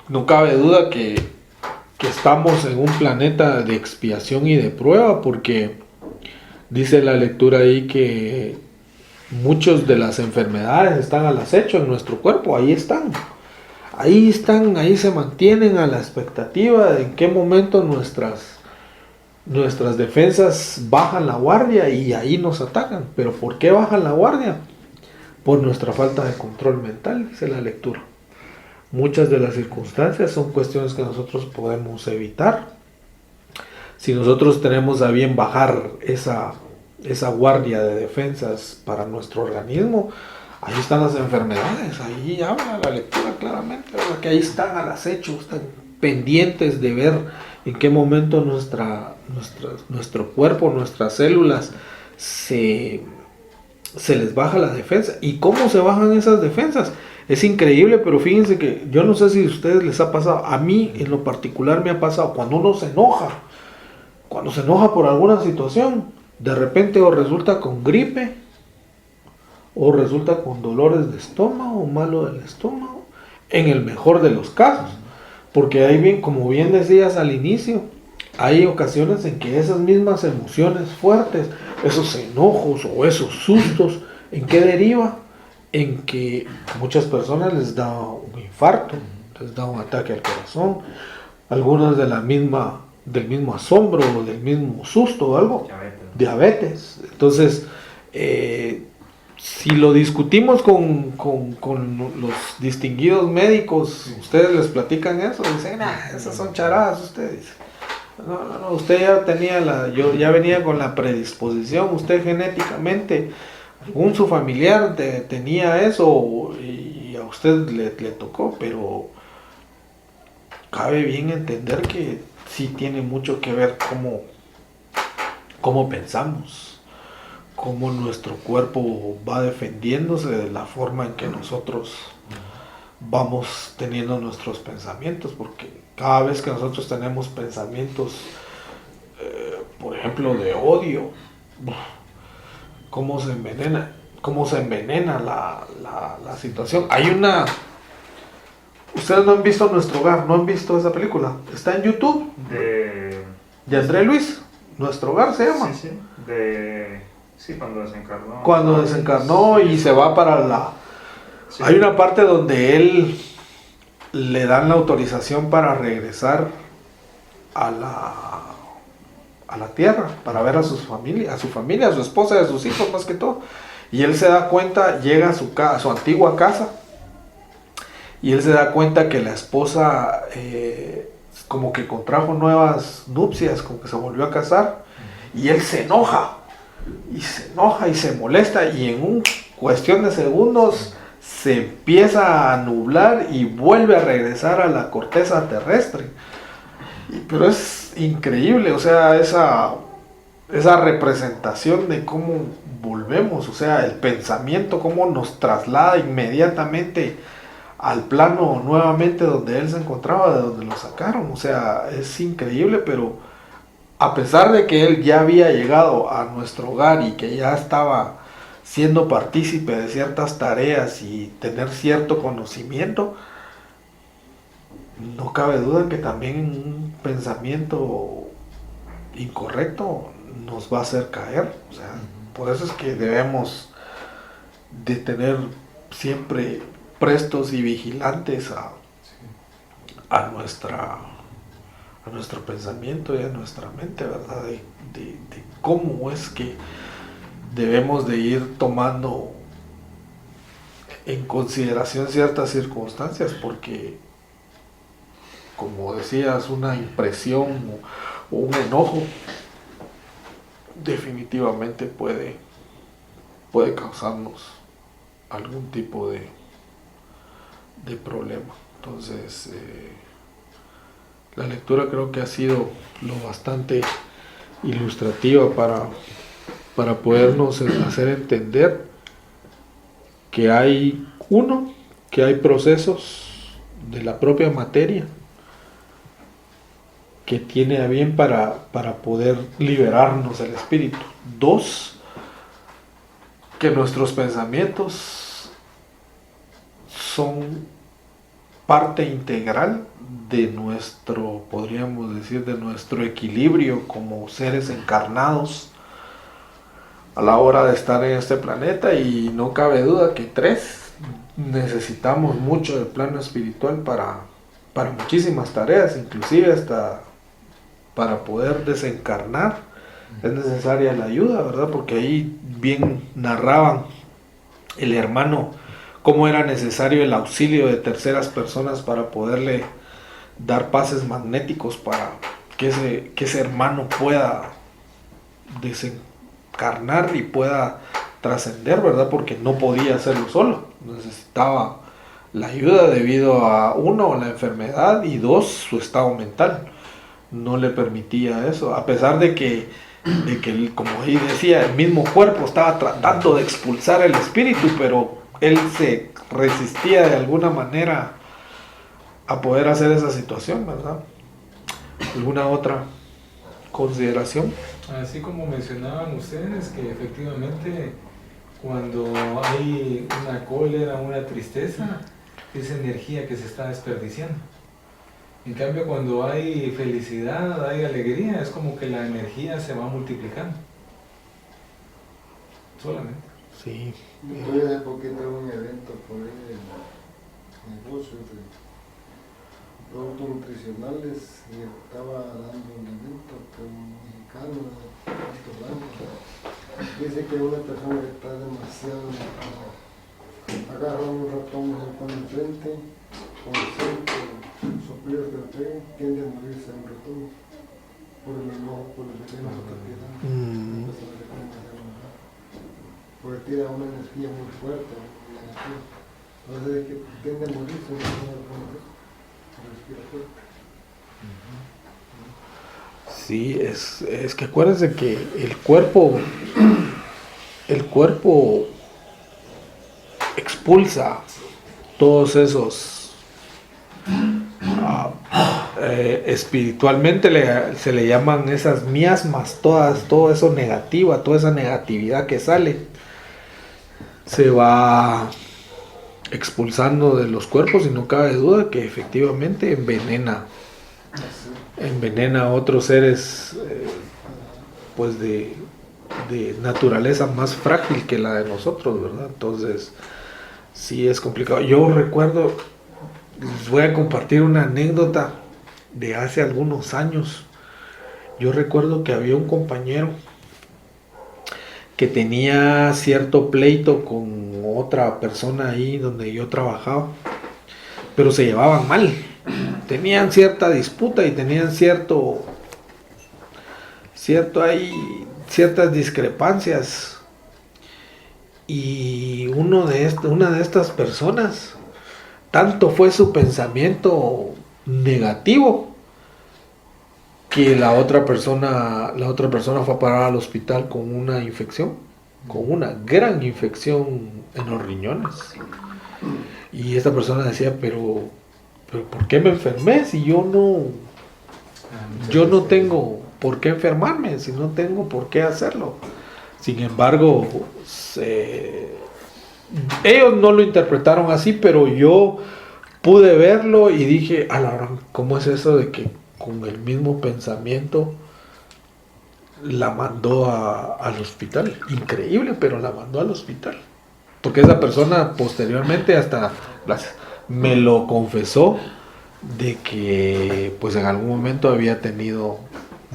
No cabe duda que estamos en un planeta de expiación y de prueba, porque dice la lectura ahí que muchas de las enfermedades están al acecho en nuestro cuerpo. Ahí se mantienen a la expectativa de en qué momento nuestras defensas bajan la guardia y ahí nos atacan. ¿Pero por qué bajan la guardia? Por nuestra falta de control mental, dice la lectura. Muchas de las circunstancias son cuestiones que nosotros podemos evitar. Si nosotros tenemos a bien bajar esa guardia de defensas para nuestro organismo, ahí están las enfermedades, ahí habla la lectura claramente, ¿verdad? Que ahí están al acecho, están pendientes de ver en qué momento nuestro cuerpo, nuestras células se les baja la defensa. ¿Y cómo se bajan esas defensas? Es increíble, pero fíjense que yo no sé si a ustedes les ha pasado, a mí en lo particular me ha pasado, cuando uno se enoja por alguna situación, de repente o resulta con gripe, o resulta con dolores de estómago, malo del estómago, en el mejor de los casos. Porque hay bien, como bien decías al inicio, hay ocasiones en que esas mismas emociones fuertes, esos enojos o esos sustos, ¿en qué deriva? En que a muchas personas les da un infarto, les da un ataque al corazón, algunas del mismo asombro o del mismo susto o algo, diabetes. Entonces, si lo discutimos con los distinguidos médicos, ustedes les platican eso, dicen, esas son charadas, ustedes. No, usted yo ya venía con la predisposición, usted genéticamente, algún su familiar tenía eso, y usted le tocó, pero cabe bien entender que sí tiene mucho que ver cómo pensamos, cómo nuestro cuerpo va defendiéndose de la forma en que nosotros vamos teniendo nuestros pensamientos, porque cada vez que nosotros tenemos pensamientos, por ejemplo, de odio, cómo se envenena la situación. Ustedes no han visto Nuestro Hogar, no han visto esa película, está en YouTube, de André Luis, Nuestro Hogar se llama. Sí, cuando desencarnó. Cuando desencarnó y se va para la... Sí. Hay una parte donde él le dan la autorización para regresar a la tierra, para ver a su familia, a su esposa y a sus hijos más que todo. Y él se da cuenta, llega a su antigua casa, y él se da cuenta que la esposa como que contrajo nuevas nupcias, como que se volvió a casar, y él se enoja y se molesta, y en una cuestión de segundos se empieza a nublar y vuelve a regresar a la corteza terrestre. Pero es increíble, o sea, esa representación de cómo volvemos, o sea, el pensamiento, cómo nos traslada inmediatamente al plano nuevamente donde él se encontraba, de donde lo sacaron. O sea, es increíble, pero a pesar de que él ya había llegado a Nuestro Hogar y que ya estaba siendo partícipe de ciertas tareas y tener cierto conocimiento, no cabe duda que también un pensamiento incorrecto nos va a hacer caer. O sea, por eso es que debemos de tener siempre prestos y vigilantes a nuestro pensamiento y a nuestra mente, ¿verdad? De cómo es que debemos de ir tomando en consideración ciertas circunstancias, porque, como decías, una impresión o un enojo definitivamente puede causarnos algún tipo de problema. Entonces, la lectura creo que ha sido lo bastante ilustrativa para podernos hacer entender que hay procesos de la propia materia que tiene a bien para poder liberarnos el espíritu. 2, que nuestros pensamientos son parte integral de nuestro, podríamos decir, de nuestro equilibrio como seres encarnados a la hora de estar en este planeta, y no cabe duda que 3, necesitamos mucho del plano espiritual para muchísimas tareas, inclusive hasta para poder desencarnar es necesaria la ayuda, ¿verdad? Porque ahí bien narraban el hermano cómo era necesario el auxilio de terceras personas para poderle dar pases magnéticos para que ese hermano pueda desencarnar y pueda trascender, ¿verdad? Porque no podía hacerlo solo, necesitaba la ayuda debido a 1, la enfermedad, y 2, su estado mental no le permitía eso, a pesar de que como ahí decía, el mismo cuerpo estaba tratando de expulsar el espíritu, pero él se resistía de alguna manera a poder hacer esa situación, ¿verdad? ¿Alguna otra consideración? Así como mencionaban ustedes, que efectivamente cuando hay una cólera, una tristeza, es energía que se está desperdiciando. En cambio, cuando hay felicidad, hay alegría, es como que la energía se va multiplicando. Solamente. Sí. Yo hace poquito en un evento por ahí de negocios de productos nutricionales, y estaba dando un evento con un mexicano de restaurante. Dice que una persona que está demasiado enojada agarra un ratón, se pone enfrente, con 5 soplidos del tren, tiende a morirse un ratón por el enojo, por el veneno que está tirando. Porque tira una energía muy fuerte, muy negativa. O sea, de que tiende a morir, se respira fuerte. Sí, es que acuérdense que el cuerpo expulsa todos esos, espiritualmente se le llaman esas miasmas, todo eso negativa, toda esa negatividad que sale, se va expulsando de los cuerpos y no cabe duda que efectivamente envenena a otros seres, pues de naturaleza más frágil que la de nosotros, ¿verdad? Entonces sí es complicado. Yo recuerdo, les voy a compartir una anécdota de hace algunos años. Yo recuerdo que había un compañero que tenía cierto pleito con otra persona ahí donde yo trabajaba, pero se llevaban mal, tenían cierta disputa y tenían ciertas discrepancias, y una de estas personas, tanto fue su pensamiento negativo que la otra persona fue a parar al hospital con una infección, con una gran infección en los riñones. Y esta persona decía, pero ¿por qué me enfermé si yo no tengo por qué enfermarme, si no tengo por qué hacerlo? Sin embargo, ellos no lo interpretaron así, pero yo pude verlo y dije, a la gran, ¿cómo es eso de que con el mismo pensamiento la mandó al hospital? Increíble, pero la mandó al hospital. Porque esa persona posteriormente me lo confesó, de que pues en algún momento había tenido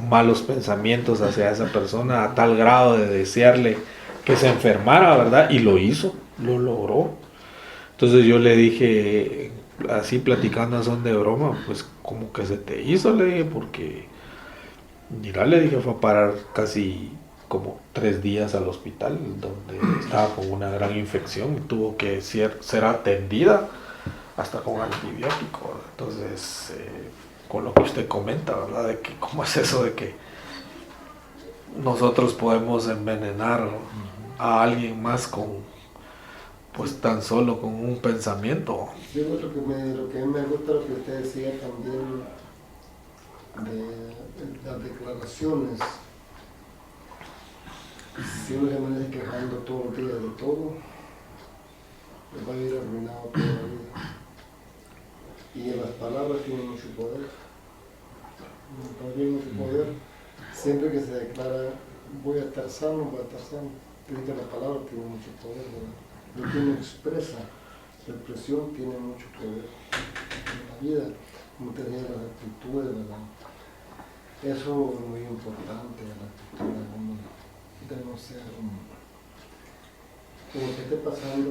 malos pensamientos hacia esa persona a tal grado de desearle que se enfermara, ¿verdad? Y lo hizo, lo logró. Entonces yo le dije, así platicando a son de broma, pues como que se te hizo, le dije, porque mira, le dije, fue a parar casi como 3 días al hospital, donde estaba con una gran infección y tuvo que ser atendida hasta con antibiótico. Entonces, con lo que usted comenta, ¿verdad? De que cómo es eso de que nosotros podemos envenenar a alguien más pues tan solo con un pensamiento. Sí, lo que a mí me gusta lo que usted decía también de las declaraciones. Si uno se amanece quejando todos los días de todo, pues va a ir arruinado toda la vida. Y en las palabras tienen mucho poder. También mucho poder. Siempre que se declara, voy a estar sano, creo que la palabra tiene mucho poder, ¿verdad? Lo que uno expresa, la expresión tiene mucho poder en la vida, como te decía, las actitudes, ¿verdad? Eso es muy importante, la actitud de no ser, como que esté pasando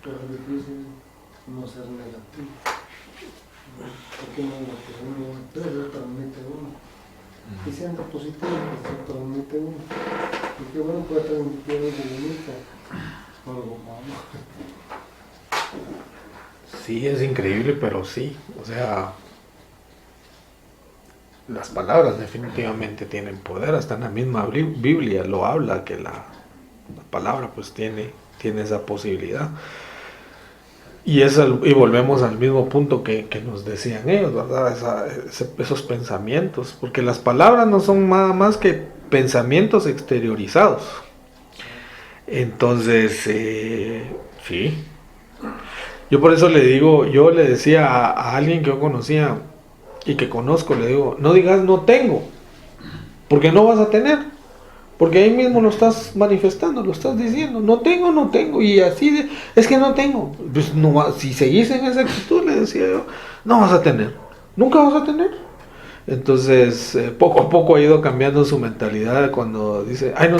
cosas difíciles, no ser negativo. Porque no es lo que uno transmite uno. Y siendo positivo, se transmite uno. Porque bueno, puede transmitir algo bonito o algo malo. Sí, es increíble, pero sí, o sea, las palabras definitivamente tienen poder. Hasta en la misma Biblia lo habla, que la palabra pues tiene esa posibilidad. Y volvemos al mismo punto que nos decían ellos, ¿verdad? Esos pensamientos, porque las palabras no son nada más que pensamientos exteriorizados. Entonces, sí. Yo por eso yo le decía a alguien que yo conocía y que conozco, le digo, no digas no tengo, porque no vas a tener. Porque ahí mismo lo estás manifestando, lo estás diciendo, no tengo, y así es que no tengo. Pues no, si seguís en esa actitud, le decía yo, no vas a tener, nunca vas a tener. Entonces, poco a poco ha ido cambiando su mentalidad cuando dice, ay, no,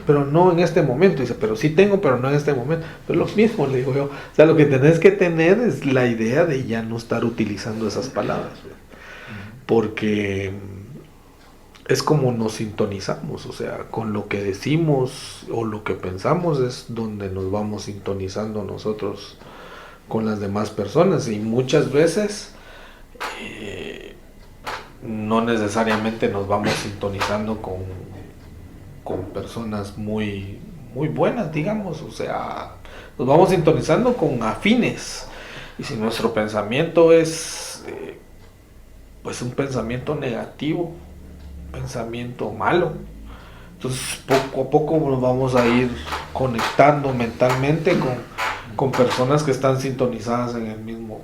pero no en este momento. Dice, pero sí tengo, pero no en este momento. Pero lo mismo, le digo yo, o sea, lo que tenés que tener es la idea de ya no estar utilizando esas palabras, porque es como nos sintonizamos, o sea, con lo que decimos o lo que pensamos es donde nos vamos sintonizando nosotros con las demás personas, y muchas veces no necesariamente nos vamos sintonizando con personas muy, muy buenas, digamos, o sea, nos vamos sintonizando con afines, y si nuestro pensamiento es pues un pensamiento negativo, pensamiento malo, entonces poco a poco nos vamos a ir conectando mentalmente con personas que están sintonizadas en el mismo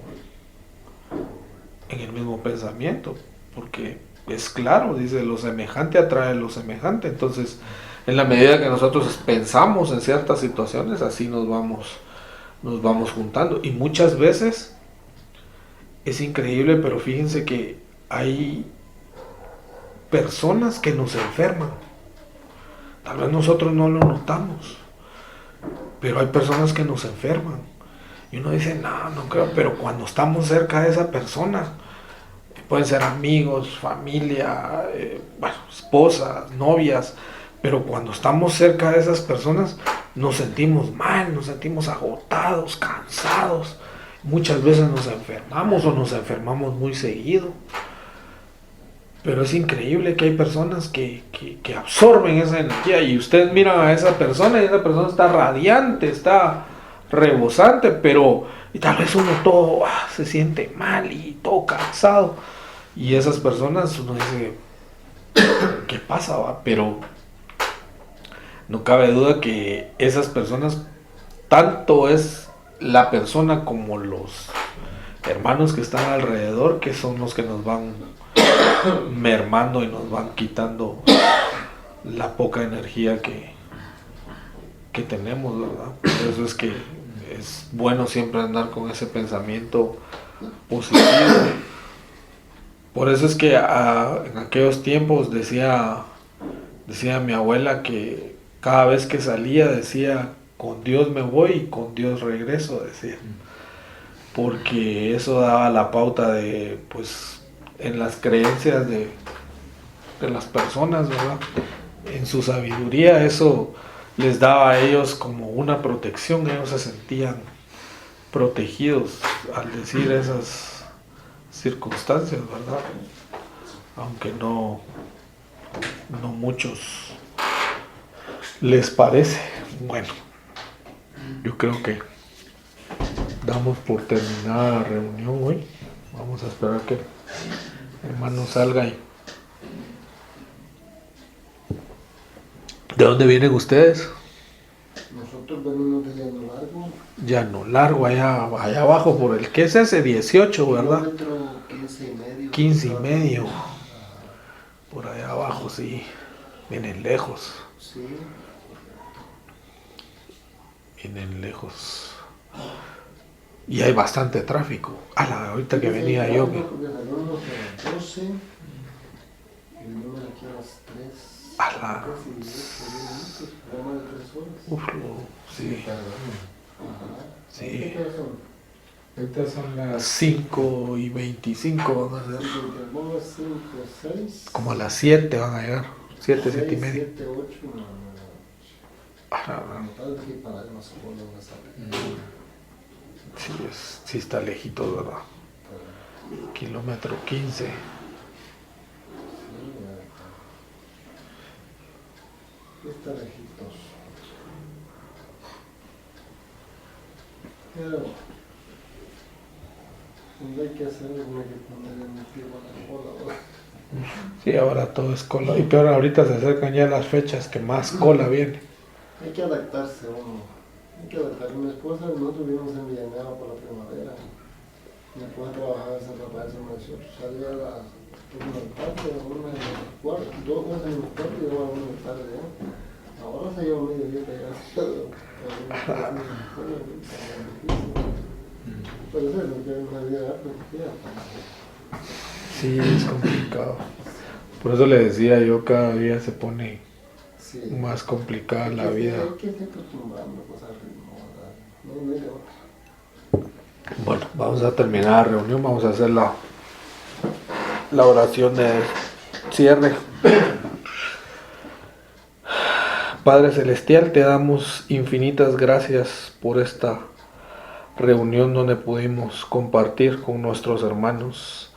pensamiento, porque es claro, dice, lo semejante atrae lo semejante. Entonces, en la medida que nosotros pensamos en ciertas situaciones, así nos vamos juntando, y muchas veces es increíble, pero fíjense que hay personas que nos enferman. Tal vez nosotros no lo notamos, pero hay personas que nos enferman. Y uno dice, no creo, pero cuando estamos cerca de esa persona, pueden ser amigos, familia, esposas, novias, pero cuando estamos cerca de esas personas nos sentimos mal, nos sentimos agotados, cansados. Muchas veces nos enfermamos o nos enfermamos muy seguido. Pero es increíble que hay personas que absorben esa energía, y ustedes miran a esa persona y esa persona está radiante, está rebosante, pero y tal vez uno todo se siente mal y todo cansado, y esas personas uno dice, ¿qué pasa? Va? Pero no cabe duda que esas personas, tanto es la persona como los hermanos que están alrededor, que son los que nos van mermando y nos van quitando la poca energía que tenemos, ¿verdad? Por eso es que es bueno siempre andar con ese pensamiento positivo. Por eso es que en aquellos tiempos decía mi abuela que cada vez que salía decía, con Dios me voy y con Dios regreso, decía. Porque eso daba la pauta de, pues, en las creencias de las personas, ¿verdad? En su sabiduría, eso les daba a ellos como una protección, ellos se sentían protegidos al decir esas circunstancias, ¿verdad? Aunque no muchos les parece. Bueno, yo creo que damos por terminada la reunión hoy. Vamos a esperar que el hermano salga. ¿De dónde vienen ustedes? Nosotros venimos de Llano Largo. Llano Largo, allá abajo por el, ¿qué es ese? 18, ¿verdad? Kilómetro 15,5. 15,5. Por allá abajo, sí. Vienen lejos. Sí. Vienen lejos. Y hay bastante tráfico. Ahorita que venía yo. Porque salimos a las 12 y venimos aquí a las 3. Casi 10 minutos, más de 3 horas. Sí. Ajá. Sí. ¿Qué horas son? Ahorita son las 5:25 van a ser. Sí, entre bolas 5, 6. Como a las 7 van a llegar. 7, 7:30. 7, 8, no. Ajá. Tal que para ir más cola una sala. Sí está lejito, ¿verdad? Kilómetro 15. Está lejitos. Pero no hay que hacer, no hay que poner en el pie a la cola, ¿verdad? Sí, ahora todo es cola. Y peor, ahorita se acercan ya las fechas que más cola viene. Hay que adaptarse uno. Hay que adaptar. Mi esposa, nosotros vivimos en Villanueva por la primavera. Mi esposa trabajaba en San Rafael, San Ignacio. Salía a las 1 de la tarde, a 1 de la cuarta, 2 horas en la tarde y luego a 1 de la tarde. Ahora se lleva medio día para llegar a pero eso es lo que es una vida aprendida. Sí, es complicado. Por eso le decía yo, cada día se pone más complicada la vida. Hay que irse acostumbrando pues, al ritmo, ¿verdad? No hay de otra. Bueno, vamos a terminar la reunión, vamos a hacer la oración de cierre. Padre Celestial, te damos infinitas gracias por esta reunión donde pudimos compartir con nuestros hermanos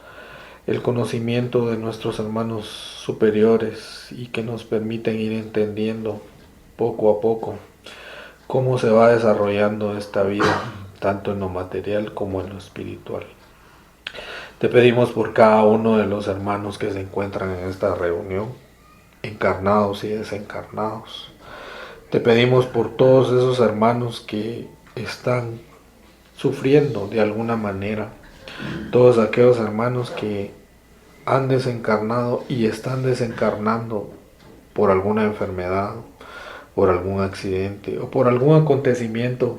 el conocimiento de nuestros hermanos superiores y que nos permiten ir entendiendo poco a poco cómo se va desarrollando esta vida, tanto en lo material como en lo espiritual. Te pedimos por cada uno de los hermanos que se encuentran en esta reunión, encarnados y desencarnados. Te pedimos por todos esos hermanos que están sufriendo de alguna manera, todos aquellos hermanos que han desencarnado y están desencarnando por alguna enfermedad, por algún accidente o por algún acontecimiento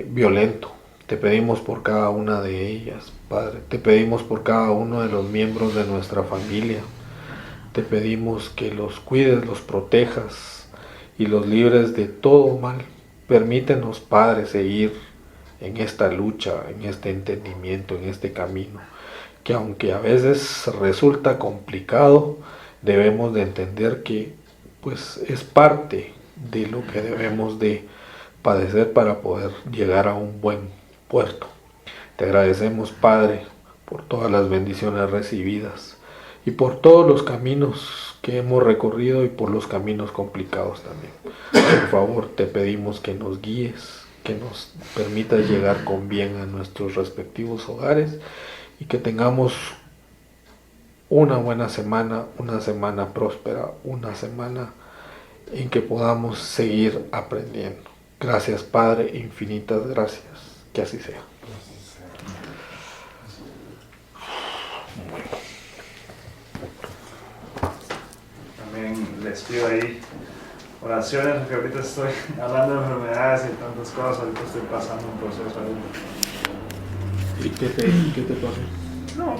violento. Te pedimos por cada una de ellas, Padre. Te pedimos por cada uno de los miembros de nuestra familia. Te pedimos que los cuides, los protejas y los libres de todo mal. Permítenos, Padre, seguir en esta lucha, en este entendimiento, en este camino, que aunque a veces resulta complicado, debemos de entender que pues es parte de lo que debemos de padecer para poder llegar a un buen puerto. Te agradecemos, Padre, por todas las bendiciones recibidas y por todos los caminos que hemos recorrido y por los caminos complicados también. Por favor, te pedimos que nos guíes, que nos permitas llegar con bien a nuestros respectivos hogares y que tengamos una buena semana, una semana próspera, una semana en que podamos seguir aprendiendo. Gracias, Padre, infinitas gracias. Que así sea. También les pido ahí oraciones, porque ahorita estoy hablando de enfermedades y tantas cosas, ahorita estoy pasando un proceso ahí. ¿Y qué te pasó? No,